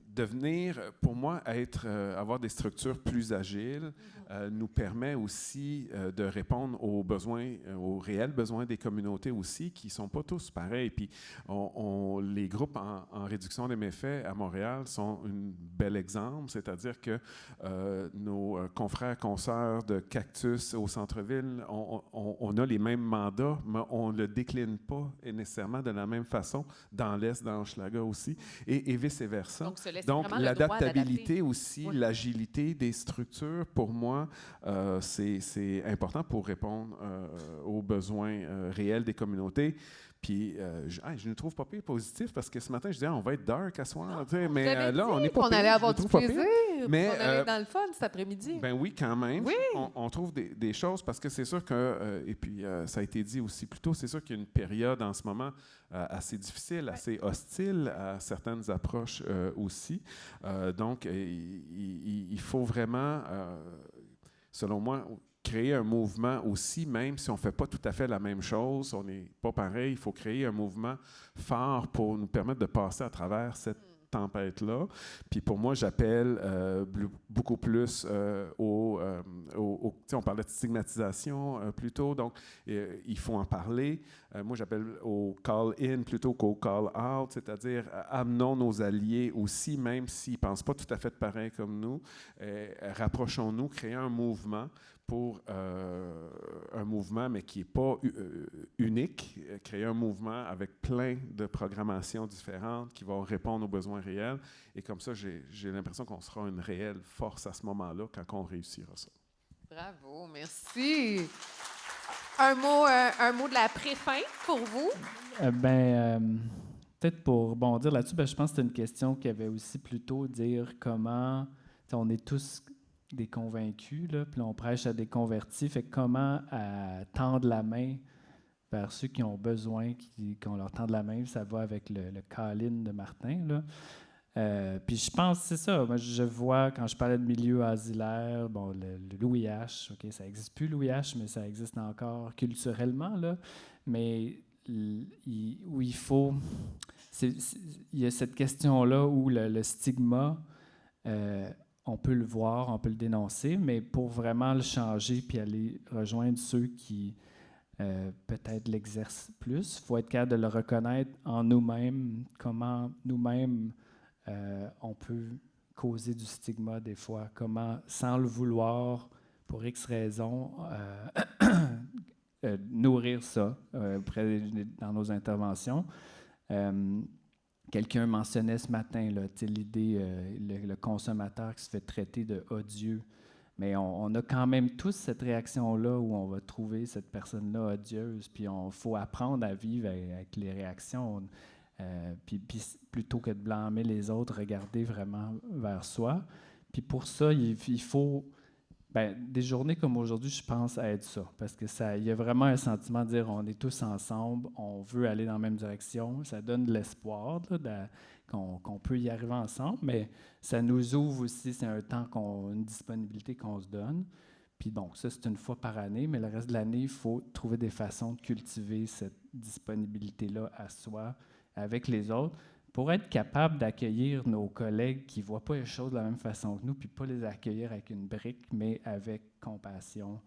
Speaker 3: devenir, pour moi, avoir des structures plus agiles nous permet aussi de répondre aux besoins, aux réels besoins des communautés aussi, qui ne sont pas tous pareils. Puis les groupes en réduction des méfaits à Montréal sont un bel exemple, c'est-à-dire que nos confrères, consoeurs de Cactus au centre-ville, on a les mêmes mandats, mais on ne le décline pas nécessairement de la même façon dans l'Est, dans Hochelaga aussi, et vice-versa. Donc l'adaptabilité aussi, oui. L'agilité des structures, pour moi, c'est important pour répondre aux besoins réels des communautés. Puis, je ne trouve pas pire positif parce que ce matin, je disais, on va être dark à soir. Mais là, on n'est pas pire.
Speaker 1: On allait avoir du plaisir.
Speaker 3: Mais,
Speaker 1: on allait être dans le fun cet après-midi.
Speaker 3: Ben oui, quand même.
Speaker 1: Oui.
Speaker 3: On trouve des choses parce que c'est sûr que, et puis ça a été dit aussi plus tôt, c'est sûr qu'il y a une période en ce moment assez difficile, assez hostile à certaines approches aussi. Donc, il faut vraiment, selon moi, créer un mouvement aussi, même si on ne fait pas tout à fait la même chose, on n'est pas pareil, il faut créer un mouvement fort pour nous permettre de passer à travers cette tempête-là. Puis pour moi, j'appelle beaucoup plus on parlait de stigmatisation plus tôt, donc il faut en parler. Moi, j'appelle au call-in plutôt qu'au call-out, c'est-à-dire amenons nos alliés aussi, même s'ils ne pensent pas tout à fait pareil comme nous. Rapprochons-nous, créons un mouvement pour un mouvement, mais qui n'est pas unique, créer un mouvement avec plein de programmations différentes qui vont répondre aux besoins réels. Et comme ça, j'ai l'impression qu'on sera une réelle force à ce moment-là quand on réussira ça.
Speaker 1: Bravo, merci. Un mot de la pré-fin pour vous?
Speaker 2: Peut-être pour rebondir là-dessus, je pense que c'était une question qui avait aussi plutôt dire comment on est tous des convaincus, là, puis là, on prêche à des convertis. Fait que comment tendre la main vers ceux qui ont besoin, qu'on leur tende la main, ça va avec le call-in de Martin, là. Puis je pense, c'est ça, moi je vois, quand je parlais de milieu asilaire, bon, le Louis H, OK, ça n'existe plus Louis H, mais ça existe encore culturellement, là, mais où il faut... il y a cette question-là où le stigma, on peut le voir, on peut le dénoncer, mais pour vraiment le changer puis aller rejoindre ceux qui peut-être l'exercent plus, il faut être capable de le reconnaître en nous-mêmes, comment nous-mêmes on peut causer du stigma des fois, comment, sans le vouloir, pour X raisons, nourrir ça dans nos interventions. Quelqu'un mentionnait ce matin l'idée, le consommateur qui se fait traiter de odieux. Mais on a quand même tous cette réaction-là où on va trouver cette personne-là odieuse. Puis il faut apprendre à vivre avec les réactions. Puis plutôt que de blâmer les autres, regarder vraiment vers soi. Puis pour ça, il faut... des journées comme aujourd'hui, je pense, aident ça. Parce que il y a vraiment un sentiment de dire on est tous ensemble, on veut aller dans la même direction. Ça donne de l'espoir qu'on peut y arriver ensemble, mais ça nous ouvre aussi, c'est un temps, une disponibilité qu'on se donne. Puis bon, ça, c'est une fois par année, mais le reste de l'année, il faut trouver des façons de cultiver cette disponibilité-là à soi, avec les autres, pour être capable d'accueillir nos collègues qui ne voient pas les choses de la même façon que nous, puis pas les accueillir avec une brique, mais avec compassion,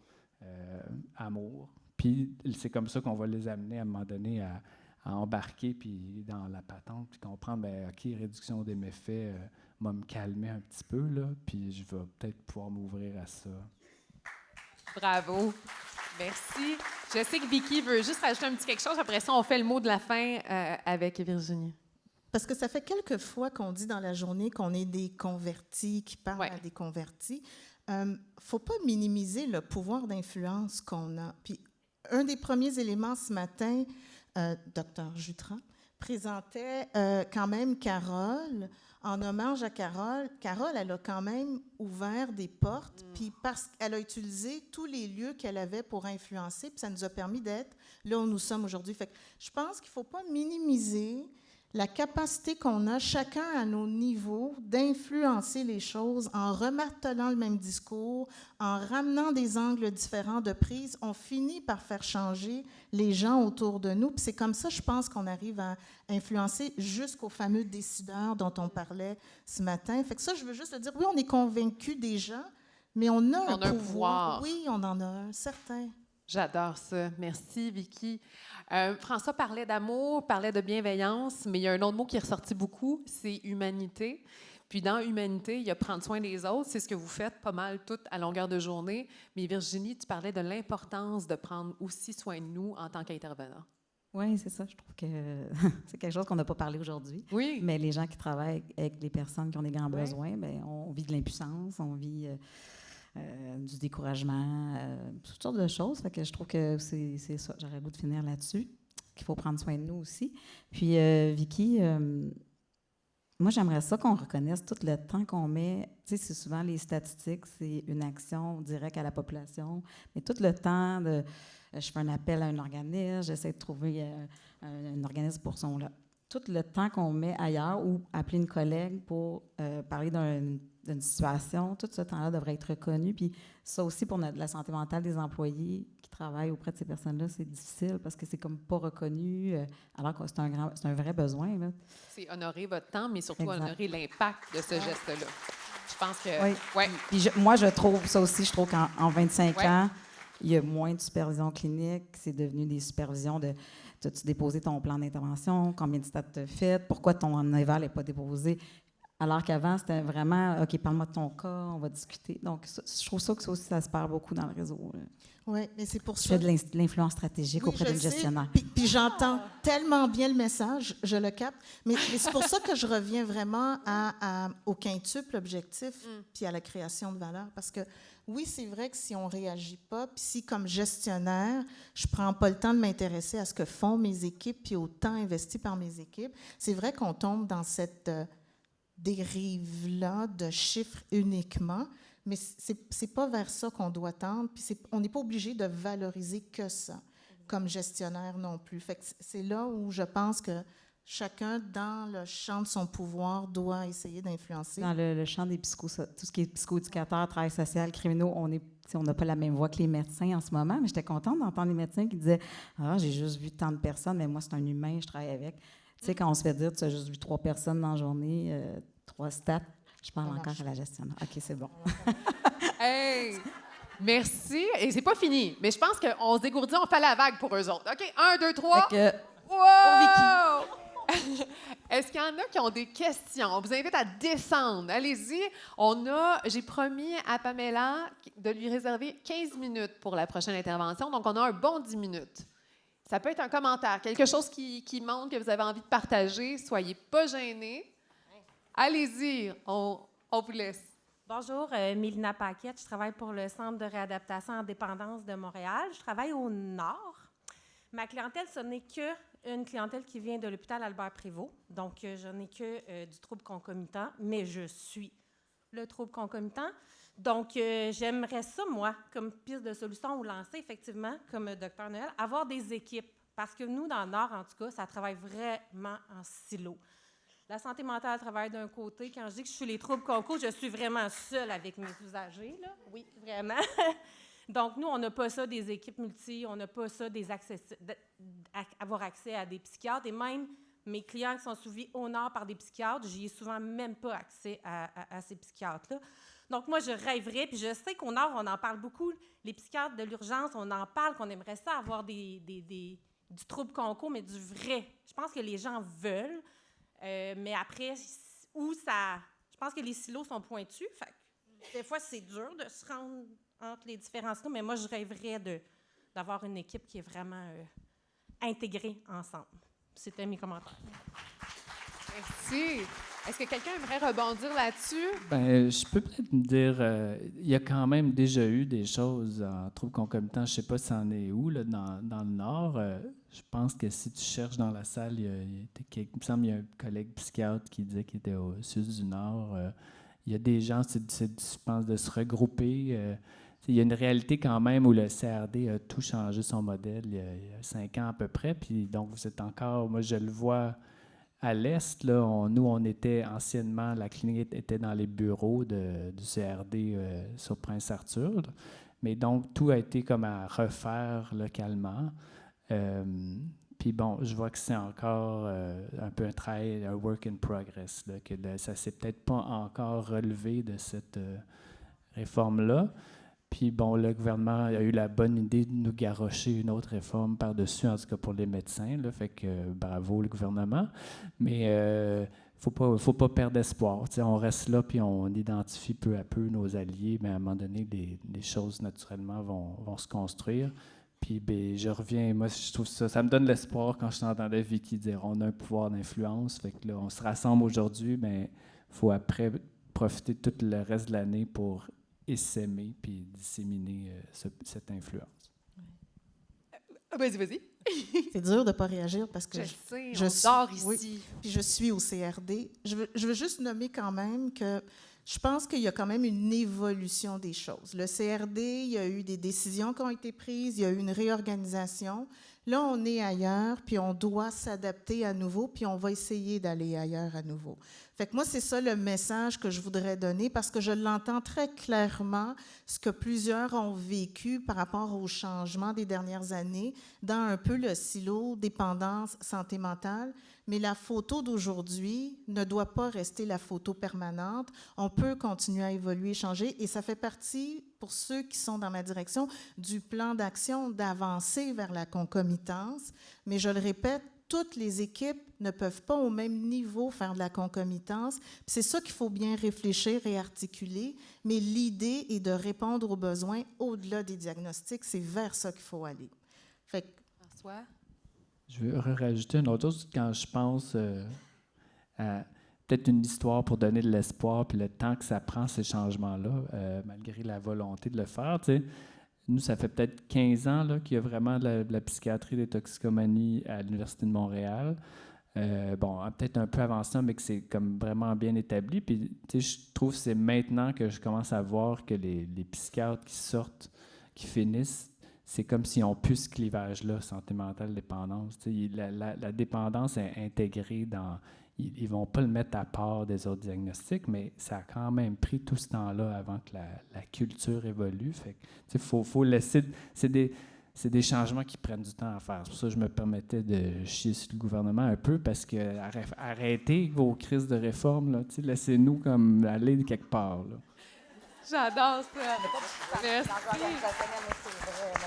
Speaker 2: amour. Puis c'est comme ça qu'on va les amener à un moment donné à embarquer puis dans la patente, puis comprendre, OK, réduction des méfaits, va me calmer un petit peu, là, puis je vais peut-être pouvoir m'ouvrir à ça.
Speaker 1: Bravo. Merci. Je sais que Vicky veut juste rajouter un petit quelque chose. Après ça, on fait le mot de la fin avec Virginie.
Speaker 4: Parce que ça fait quelques fois qu'on dit dans la journée qu'on est des convertis, qui parlent à des convertis. Faut pas minimiser le pouvoir d'influence qu'on a. Puis, un des premiers éléments ce matin, Dr. Jutras présentait quand même Carole. En hommage à Carole, elle a quand même ouvert des portes, puis parce qu'elle a utilisé tous les lieux qu'elle avait pour influencer, puis ça nous a permis d'être là où nous sommes aujourd'hui. Fait que je pense qu'il ne faut pas minimiser la capacité qu'on a, chacun à nos niveaux, d'influencer les choses en remartelant le même discours, en ramenant des angles différents de prise. On finit par faire changer les gens autour de nous. Puis c'est comme ça, je pense, qu'on arrive à influencer jusqu'aux fameux décideurs dont on parlait ce matin. Fait que ça, je veux juste le dire, oui, on est convaincus des gens, mais on a un pouvoir. Oui, on en a un, certain.
Speaker 1: J'adore ça. Merci, Vicky. François parlait d'amour, parlait de bienveillance, mais il y a un autre mot qui est ressorti beaucoup, c'est humanité. Puis dans humanité, il y a prendre soin des autres. C'est ce que vous faites pas mal tout à longueur de journée. Mais Virginie, tu parlais de l'importance de prendre aussi soin de nous en tant qu'intervenant.
Speaker 5: Oui, c'est ça. Je trouve que c'est quelque chose qu'on n'a pas parlé aujourd'hui.
Speaker 1: Oui.
Speaker 5: Mais les gens qui travaillent avec les personnes qui ont des grands besoins, bien, on vit de l'impuissance, on vit... du découragement, toutes sortes de choses. Fait que je trouve que c'est ça. J'aurais le goût de finir là-dessus, qu'il faut prendre soin de nous aussi. Puis, Vicky, moi, j'aimerais ça qu'on reconnaisse tout le temps qu'on met. Tu sais, c'est souvent les statistiques, c'est une action directe à la population, mais tout le temps je fais un appel à un organisme, j'essaie de trouver un organisme pour son... Tout le temps qu'on met ailleurs ou appeler une collègue pour parler d'une situation, tout ce temps-là devrait être reconnu. Puis ça aussi, pour la santé mentale des employés qui travaillent auprès de ces personnes-là, c'est difficile parce que c'est comme pas reconnu, alors que c'est un vrai besoin. Là.
Speaker 1: C'est honorer votre temps, mais surtout honorer l'impact de ce geste-là. Je pense que...
Speaker 5: Oui.
Speaker 1: Ouais.
Speaker 5: Puis moi, je trouve ça aussi, je trouve qu'en 25 ans, il y a moins de supervision clinique. C'est devenu des supervisions de... As-tu déposé ton plan d'intervention? Combien de stades tu as fait? Pourquoi ton éval n'est pas déposé? Alors qu'avant, c'était vraiment, OK, parle-moi de ton cas, on va discuter. Donc, je trouve ça que ça aussi, ça se perd beaucoup dans le réseau.
Speaker 4: Oui, mais c'est pour ça.
Speaker 5: Je fais de l'influence stratégique auprès d'une gestionnaire.
Speaker 4: Puis j'entends tellement bien le message, je le capte. Mais c'est pour ça que je reviens vraiment au quintuple objectif puis à la création de valeur. Parce que oui, c'est vrai que si on ne réagit pas, puis si, comme gestionnaire, je ne prends pas le temps de m'intéresser à ce que font mes équipes puis au temps investi par mes équipes, c'est vrai qu'on tombe dans cette dérive-là de chiffres uniquement. Mais c'est pas vers ça qu'on doit tendre, puis on n'est pas obligé de valoriser que ça, comme gestionnaire non plus. Fait que c'est là où je pense que chacun, dans le champ de son pouvoir, doit essayer d'influencer.
Speaker 5: Dans le champ des tout ce qui est psychoéducateur, travail social, criminaux, on n'a pas la même voix que les médecins en ce moment, mais j'étais contente d'entendre les médecins qui disaient « Ah, j'ai juste vu tant de personnes, mais moi, c'est un humain, je travaille avec. » Tu sais, quand on se fait dire « Tu as juste vu 3 personnes dans la journée, 3 stats », je parle encore à la gestionnaire. OK, c'est bon.
Speaker 1: Hey! Merci. Et c'est pas fini, mais je pense qu'on se dégourdit, on fait la vague pour eux autres. OK, 1, 2, 3. Wow! Est-ce qu'il y en a qui ont des questions? On vous invite à descendre. Allez-y. J'ai promis à Pamela de lui réserver 15 minutes pour la prochaine intervention. Donc, on a un bon 10 minutes. Ça peut être un commentaire, quelque chose qui montre que vous avez envie de partager. Soyez pas gênés. Allez-y, on vous laisse.
Speaker 6: Bonjour, Mélina Paquette. Je travaille pour le Centre de réadaptation en dépendance de Montréal. Je travaille au Nord. Ma clientèle, ce n'est qu'une clientèle qui vient de l'hôpital Albert-Prévost. Donc, je n'ai que du trouble concomitant, mais je suis le trouble concomitant. Donc, j'aimerais ça, moi, comme piste de solution ou lancer, effectivement, comme Dr Noël, avoir des équipes. Parce que nous, dans le Nord, en tout cas, ça travaille vraiment en silo. La santé mentale travaille d'un côté. Quand je dis que je suis les troubles conco, je suis vraiment seule avec mes usagers, là. Oui, vraiment. Donc, nous, on n'a pas ça des équipes multi, on n'a pas ça avoir accès à des psychiatres. Et même mes clients qui sont suivis au Nord par des psychiatres, j'y ai souvent même pas accès à ces psychiatres-là. Donc, moi, je rêverais, puis je sais qu'au Nord, on en parle beaucoup, les psychiatres de l'urgence, on en parle, qu'on aimerait ça avoir du trouble conco, mais du vrai. Je pense que les gens veulent, mais après, je pense que les silos sont pointus, fait que des fois, c'est dur de se rendre entre les différents silos, mais moi, je rêverais d'avoir une équipe qui est vraiment intégrée ensemble. C'était mes commentaires.
Speaker 1: Merci. Est-ce que quelqu'un aimerait rebondir là-dessus?
Speaker 2: Bien, je peux peut-être me dire, il y a quand même déjà eu des choses en trouble concomitant. Je ne sais pas si ça en est où, là, dans le Nord. Je pense que si tu cherches dans la salle, il me semble qu'il y a un collègue psychiatre qui disait qu'il était au sud du Nord. Il y a des gens, je pense, de se regrouper. Il y a une réalité quand même où le CRD a tout changé son modèle il y a 5 ans à peu près. Puis donc, vous êtes encore, moi je le vois à l'Est, là, on était anciennement, la clinique était dans les bureaux du CRD sur Prince-Arthur. Mais donc, tout a été comme à refaire localement. Puis bon, je vois que c'est encore un peu un travail, un work in progress, là, que ça ne s'est peut-être pas encore relevé de cette réforme-là. Puis bon, le gouvernement a eu la bonne idée de nous garrocher une autre réforme par-dessus, en tout cas pour les médecins. Là, fait que bravo le gouvernement. Mais faut pas perdre espoir. T'sais, on reste là puis on identifie peu à peu nos alliés, mais à un moment donné, les choses naturellement vont se construire. Puis ben, je reviens, moi je trouve ça me donne l'espoir quand je t'entendais Vicky dire on a un pouvoir d'influence. Fait que là, on se rassemble aujourd'hui, mais il faut après profiter tout le reste de l'année pour essaimer puis disséminer cette influence.
Speaker 1: Vas-y.
Speaker 4: C'est dur de ne pas réagir parce que
Speaker 1: je dors ici.
Speaker 4: Oui, puis je suis au CRD. Je veux juste nommer quand même que je pense qu'il y a quand même une évolution des choses. Le CRD, il y a eu des décisions qui ont été prises, il y a eu une réorganisation. Là, on est ailleurs, puis on doit s'adapter à nouveau, puis on va essayer d'aller ailleurs à nouveau. Fait que moi, c'est ça le message que je voudrais donner parce que je l'entends très clairement, ce que plusieurs ont vécu par rapport au changement des dernières années dans un peu le silo dépendance santé mentale. Mais la photo d'aujourd'hui ne doit pas rester la photo permanente. On peut continuer à évoluer, changer, et ça fait partie, pour ceux qui sont dans ma direction, du plan d'action d'avancer vers la concomitance. Mais je le répète, toutes les équipes ne peuvent pas au même niveau faire de la concomitance. C'est ça qu'il faut bien réfléchir et articuler, mais l'idée est de répondre aux besoins au-delà des diagnostics. C'est vers ça qu'il faut aller. Fait que,
Speaker 1: François?
Speaker 2: Je veux rajouter une autre chose quand je pense à peut-être une histoire pour donner de l'espoir puis le temps que ça prend, ces changements-là, malgré la volonté de le faire. Tu sais. Nous, ça fait peut-être 15 ans là, qu'il y a vraiment de la psychiatrie des toxicomanies à l'Université de Montréal. bon, peut-être un peu avant ça, mais que c'est comme vraiment bien établi. Puis, tu sais, je trouve que c'est maintenant que je commence à voir que les psychiatres qui sortent, qui finissent, c'est comme s'ils ont plus ce clivage-là, santé mentale, dépendance. Tu sais, la dépendance est intégrée dans... Ils ne vont pas le mettre à part des autres diagnostics, mais ça a quand même pris tout ce temps-là avant que la culture évolue. Fait que, faut laisser... C'est des changements qui prennent du temps à faire. C'est pour ça que je me permettais de chier sur le gouvernement un peu, parce que arrêtez vos crises de réforme, là, laissez-nous comme aller quelque part. Là.
Speaker 1: J'adore ça. Merci.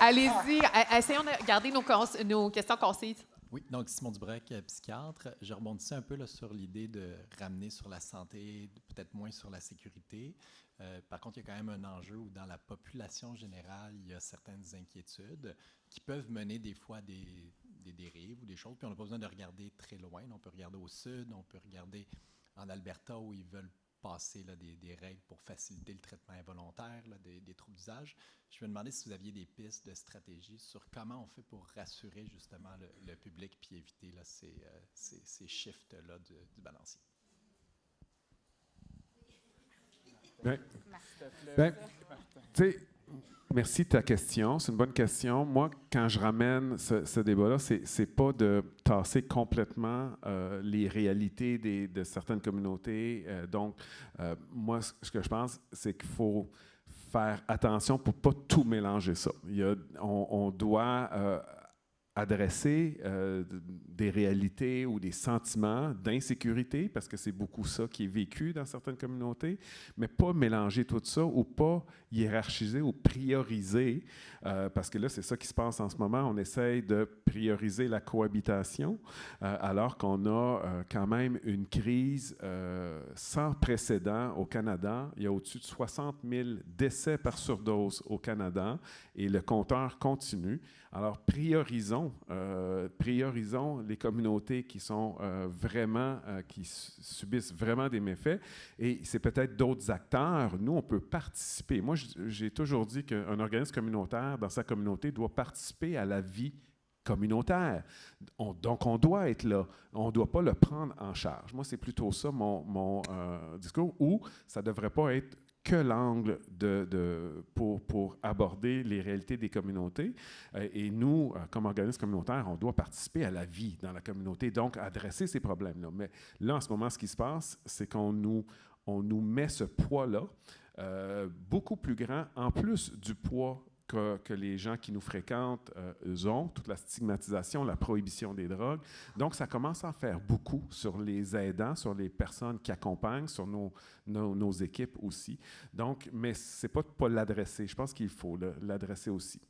Speaker 1: Allez-y, essayons de garder nos questions concises.
Speaker 7: Oui, donc Simon Dubrec, psychiatre. Je rebondissais un peu là, sur l'idée de ramener sur la santé, peut-être moins sur la sécurité. Par contre, il y a quand même un enjeu où dans la population générale, il y a certaines inquiétudes qui peuvent mener des fois des dérives ou des choses. Puis on n'a pas besoin de regarder très loin. On peut regarder au sud, on peut regarder en Alberta où ils veulent passer là, des règles pour faciliter le traitement involontaire là, des troubles d'usage. Je me demandais si vous aviez des pistes de stratégie sur comment on fait pour rassurer justement le public puis éviter là, ces shifts-là du balancier.
Speaker 3: Merci de ta question. C'est une bonne question. Moi, quand je ramène ce débat-là, c'est pas de tasser complètement les réalités de certaines communautés. Moi, ce que je pense, c'est qu'il faut faire attention pour pas tout mélanger ça. On doit adresser des réalités ou des sentiments d'insécurité, parce que c'est beaucoup ça qui est vécu dans certaines communautés, mais pas mélanger tout ça ou pas hiérarchiser ou prioriser, parce que là, c'est ça qui se passe en ce moment. On essaye de prioriser la cohabitation, alors qu'on a quand même une crise sans précédent au Canada. Il y a au-dessus de 60 000 décès par surdose au Canada et le compteur continue. Alors, priorisons les communautés qui sont qui subissent vraiment des méfaits. Et c'est peut-être d'autres acteurs. Nous, on peut participer. Moi, j'ai toujours dit qu'un organisme communautaire, dans sa communauté, doit participer à la vie communautaire. Donc, on doit être là. On ne doit pas le prendre en charge. Moi, c'est plutôt ça mon discours, où ça ne devrait pas être que l'angle pour aborder les réalités des communautés. Et nous, comme organisme communautaire, on doit participer à la vie dans la communauté, donc adresser ces problèmes-là. Mais là, en ce moment, ce qui se passe, c'est qu'on nous met ce poids-là, beaucoup plus grand, en plus du poids que les gens qui nous fréquentent ont, toute la stigmatisation, la prohibition des drogues. Donc, ça commence à en faire beaucoup sur les aidants, sur les personnes qui accompagnent, sur nos équipes aussi. Donc, mais c'est pas de ne pas l'adresser. Je pense qu'il faut l'adresser aussi.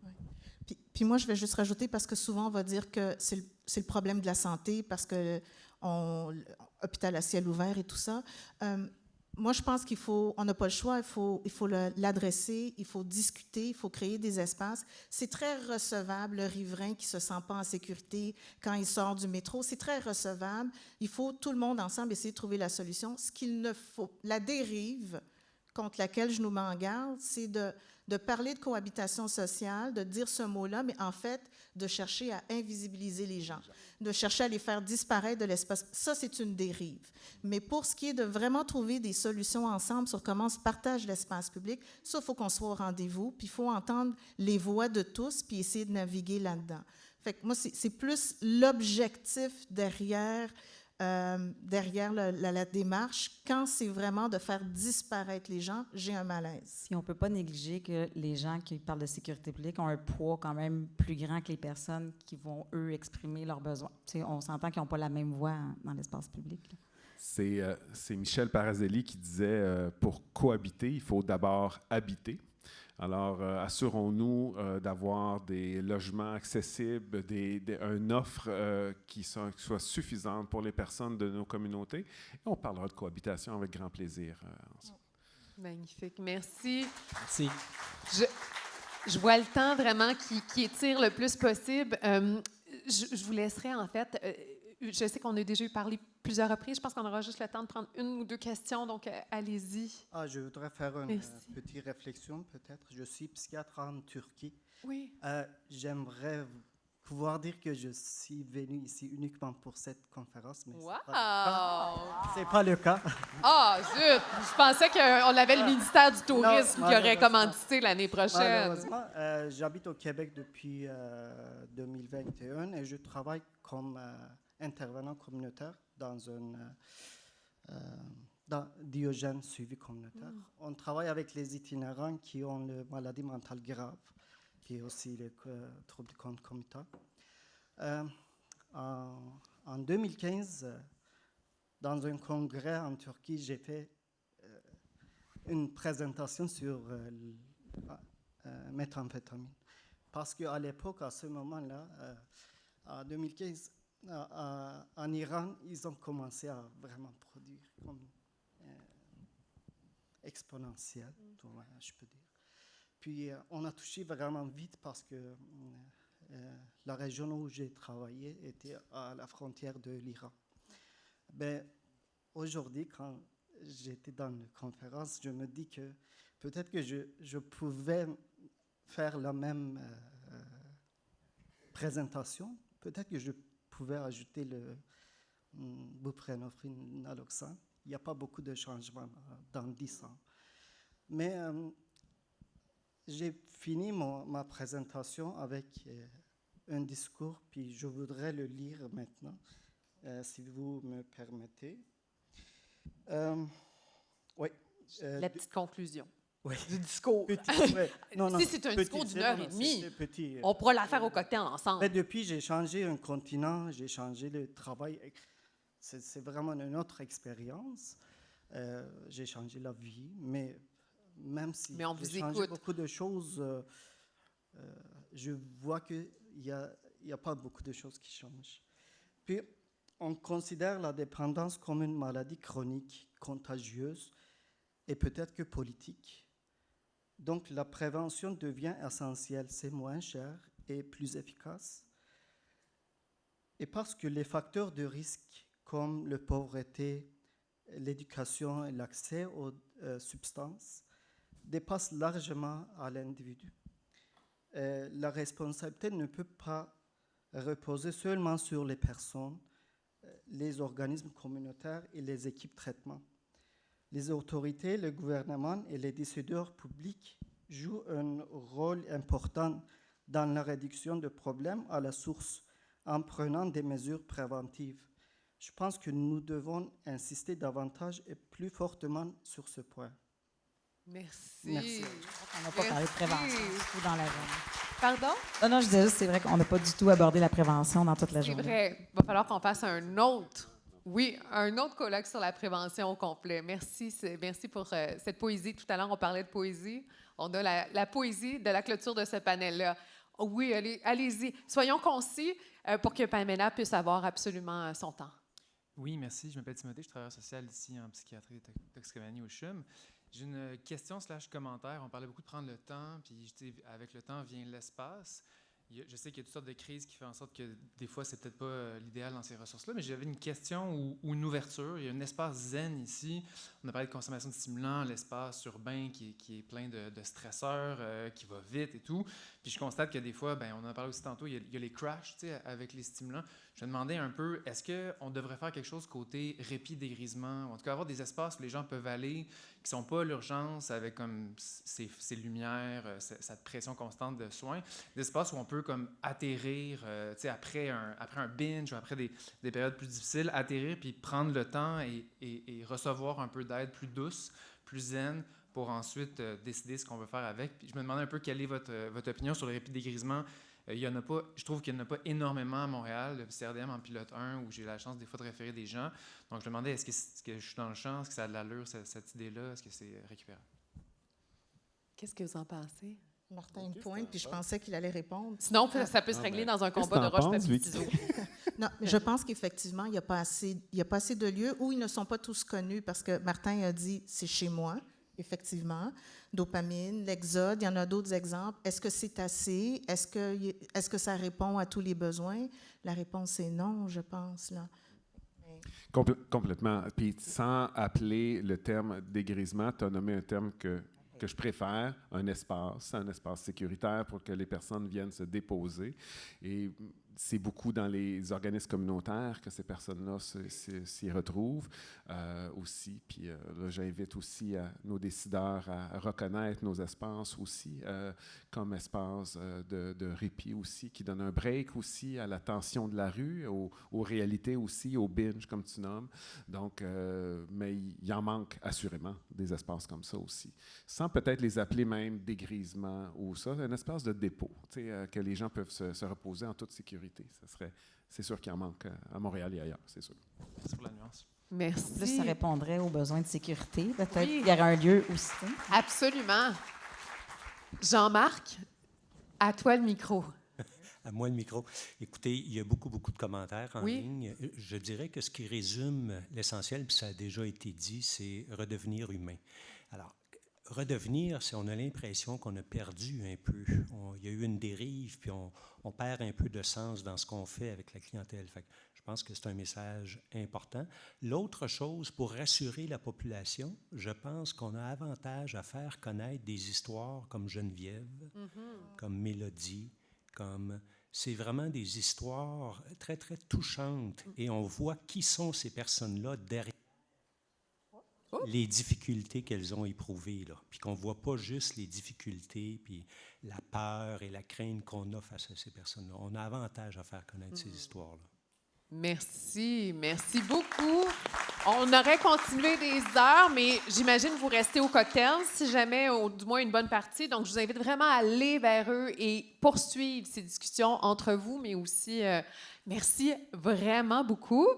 Speaker 4: Ouais. Puis moi, je vais juste rajouter, parce que souvent, on va dire que c'est le problème de la santé, parce que hôpital à ciel ouvert et tout ça. Moi, je pense on n'a pas le choix, il faut l'adresser, il faut discuter, il faut créer des espaces. C'est très recevable, le riverain qui ne se sent pas en sécurité quand il sort du métro. C'est très recevable. Il faut, tout le monde ensemble, essayer de trouver la solution. Ce qu'il ne faut, la dérive contre laquelle je nous mets en garde, c'est de parler de cohabitation sociale, de dire ce mot-là, mais en fait, de chercher à invisibiliser les gens, de chercher à les faire disparaître de l'espace. Ça, c'est une dérive. Mais pour ce qui est de vraiment trouver des solutions ensemble sur comment on se partage l'espace public, ça, il faut qu'on soit au rendez-vous, puis il faut entendre les voix de tous, puis essayer de naviguer là-dedans. Fait que moi, c'est plus l'objectif derrière la démarche. Quand c'est vraiment de faire disparaître les gens, j'ai un malaise.
Speaker 5: Puis on ne peut pas négliger que les gens qui parlent de sécurité publique ont un poids quand même plus grand que les personnes qui vont, eux, exprimer leurs besoins. T'sais, on s'entend qu'ils n'ont pas la même voix dans l'espace public. Là.
Speaker 3: C'est Michel Parazelli qui disait pour cohabiter, il faut d'abord habiter. Alors, assurons-nous d'avoir des logements accessibles, une offre qui soit suffisante pour les personnes de nos communautés. Et on parlera de cohabitation avec grand plaisir.
Speaker 1: Magnifique. Merci.
Speaker 7: Merci.
Speaker 1: Je vois le temps vraiment qui étire le plus possible. Je vous laisserai, en fait... je sais qu'on a déjà parlé plusieurs reprises. Je pense qu'on aura juste le temps de prendre une ou deux questions, donc allez-y.
Speaker 8: Je voudrais faire une petite réflexion, peut-être. Je suis psychiatre en Turquie.
Speaker 1: Oui.
Speaker 8: J'aimerais pouvoir dire que je suis venu ici uniquement pour cette conférence, mais
Speaker 1: Wow!
Speaker 8: c'est pas le cas.
Speaker 1: Ah, zut! Je pensais qu'on avait le ministère du Tourisme qui aurait
Speaker 8: malheureusement.
Speaker 1: commandité l'année prochaine.
Speaker 8: Malheureusement, j'habite au Québec depuis 2021 et je travaille comme intervenant communautaire dans Diogène suivi communautaire. On travaille avec les itinérants qui ont les maladies mentales graves, puis aussi les troubles concomitants. En 2015, dans un congrès en Turquie, j'ai fait une présentation sur méthamphétamine. Parce qu'à l'époque, à ce moment-là, en 2015, en Iran, ils ont commencé à vraiment produire comme exponentiel, je peux dire. Puis on a touché vraiment vite parce que la région où j'ai travaillé était à la frontière de l'Iran. Ben, aujourd'hui, quand j'étais dans la conférence, je me dis que peut-être que je pouvais faire la même présentation. Peut-être que je pouvais ajouter le buprenorphine naloxone. Il n'y a pas beaucoup de changements dans 10 ans. Mais j'ai fini ma présentation avec un discours, puis je voudrais le lire maintenant, si vous me permettez. Oui.
Speaker 1: La petite conclusion
Speaker 8: Oui.
Speaker 1: du discours. Si c'est un discours d'une heure et demie, on pourra la faire au cocktail ensemble.
Speaker 8: Mais depuis, j'ai changé un continent, j'ai changé le travail. C'est vraiment une autre expérience. J'ai changé la vie, mais même si j'ai changé beaucoup de choses, je vois qu'il n'y a pas beaucoup de choses qui changent. Puis, on considère la dépendance comme une maladie chronique, contagieuse et peut-être que politique. Donc, la prévention devient essentielle. C'est moins cher et plus efficace. Et parce que les facteurs de risque comme la pauvreté, l'éducation et l'accès aux substances dépassent largement à l'individu. La responsabilité ne peut pas reposer seulement sur les personnes, les organismes communautaires et les équipes de traitement. Les autorités, le gouvernement et les décideurs publics jouent un rôle important dans la réduction de problèmes à la source en prenant des mesures préventives. Je pense que nous devons insister davantage et plus fortement sur ce point.
Speaker 1: Merci.
Speaker 5: On n'a pas parlé de prévention du tout dans la journée.
Speaker 1: Pardon?
Speaker 5: Non, je disais juste, c'est vrai qu'on n'a pas du tout abordé la prévention dans toute la
Speaker 1: C'est
Speaker 5: journée.
Speaker 1: vrai. Il va falloir qu'on fasse un autre colloque sur la prévention au complet. Merci pour cette poésie. Tout à l'heure, on parlait de poésie. On a la poésie de la clôture de ce panel-là. Oui, allez-y. Soyons concis pour que Pamela puisse avoir absolument son temps.
Speaker 9: Oui, merci. Je m'appelle Timothée, je suis travailleur social ici en psychiatrie et toxicomanie au CHUM. J'ai une question/commentaire. On parlait beaucoup de prendre le temps, puis avec le temps vient l'espace. Je sais qu'il y a toutes sortes de crises qui font en sorte que des fois, c'est peut-être pas l'idéal dans ces ressources-là, mais j'avais une question ou une ouverture. Il y a un espace zen ici. On a parlé de consommation de stimulants, l'espace urbain qui est plein de stresseurs, qui va vite et tout. Puis je constate que des fois, on en a parlé aussi tantôt, il y a les crashs avec les stimulants. Je me demandais un peu, est-ce qu'on devrait faire quelque chose côté répit, dégrisement, ou en tout cas avoir des espaces où les gens peuvent aller, qui ne sont pas l'urgence avec comme ces lumières, cette pression constante de soins, des espaces où on peut comme atterrir, après un binge ou après des périodes plus difficiles, atterrir puis prendre le temps et recevoir un peu d'aide plus douce, plus zen, pour ensuite décider ce qu'on veut faire avec. Puis je me demandais un peu quelle est votre opinion sur le répit dégrisement. Je trouve qu'il n'y en a pas énormément à Montréal, le CRDM en pilote 1, où j'ai la chance des fois de référer des gens. Donc, je me demandais, est-ce que je suis dans le champ? Est-ce que ça a de l'allure, cette idée-là? Est-ce que c'est récupérable?
Speaker 1: Qu'est-ce que vous en pensez?
Speaker 4: Martin pointe, puis je pensais qu'il allait répondre.
Speaker 1: Sinon, ça peut se régler dans un combat de roche-papier-ciseaux.
Speaker 4: Non, je pense qu'effectivement, il n'y a pas assez de lieux où ils ne sont pas tous connus, parce que Martin a dit « c'est chez moi ». Effectivement, dopamine, l'exode, il y en a d'autres exemples. Est-ce que c'est assez? Est-ce que ça répond à tous les besoins? La réponse est non, je pense, là.
Speaker 3: Complètement. Puis sans appeler le terme dégrisement, tu as nommé un terme que je préfère un espace sécuritaire pour que les personnes viennent se déposer. Et c'est beaucoup dans les organismes communautaires que ces personnes-là s'y retrouvent aussi. Puis là, j'invite aussi nos décideurs à reconnaître nos espaces aussi comme espaces de répit aussi, qui donnent un break aussi à la tension de la rue, aux réalités aussi, au binge, comme tu nommes. Donc, mais il en manque assurément des espaces comme ça aussi. Sans peut-être les appeler même dégrisement ou ça, un espace de dépôt, que les gens peuvent se reposer en toute sécurité. C'est sûr qu'il en manque à Montréal et ailleurs, c'est sûr.
Speaker 9: Merci pour la nuance.
Speaker 1: Merci.
Speaker 5: En plus, ça répondrait aux besoins de sécurité. Peut-être
Speaker 1: Oui.
Speaker 5: qu'il y aurait un lieu aussi.
Speaker 1: Absolument. Jean-Marc, à toi le micro.
Speaker 10: À moi le micro. Écoutez, il y a beaucoup de commentaires en
Speaker 1: Oui.
Speaker 10: ligne. Je dirais que ce qui résume l'essentiel, puis ça a déjà été dit, c'est redevenir humain. Alors, redevenir, c'est on a l'impression qu'on a perdu un peu. Il y a eu une dérive, puis on perd un peu de sens dans ce qu'on fait avec la clientèle. Fait que je pense que c'est un message important. L'autre chose, pour rassurer la population, je pense qu'on a avantage à faire connaître des histoires comme Geneviève, comme Mélodie, comme... C'est vraiment des histoires très, très touchantes. Et on voit qui sont ces personnes-là derrière les difficultés qu'elles ont éprouvées, là. Puis qu'on ne voit pas juste les difficultés, puis la peur et la crainte qu'on a face à ces personnes-là. On a avantage à faire connaître ces histoires-là.
Speaker 1: Merci beaucoup. On aurait continué des heures, mais j'imagine que vous restez au cocktail, si jamais, ou du moins une bonne partie. Donc, je vous invite vraiment à aller vers eux et poursuivre ces discussions entre vous, mais aussi, merci vraiment beaucoup.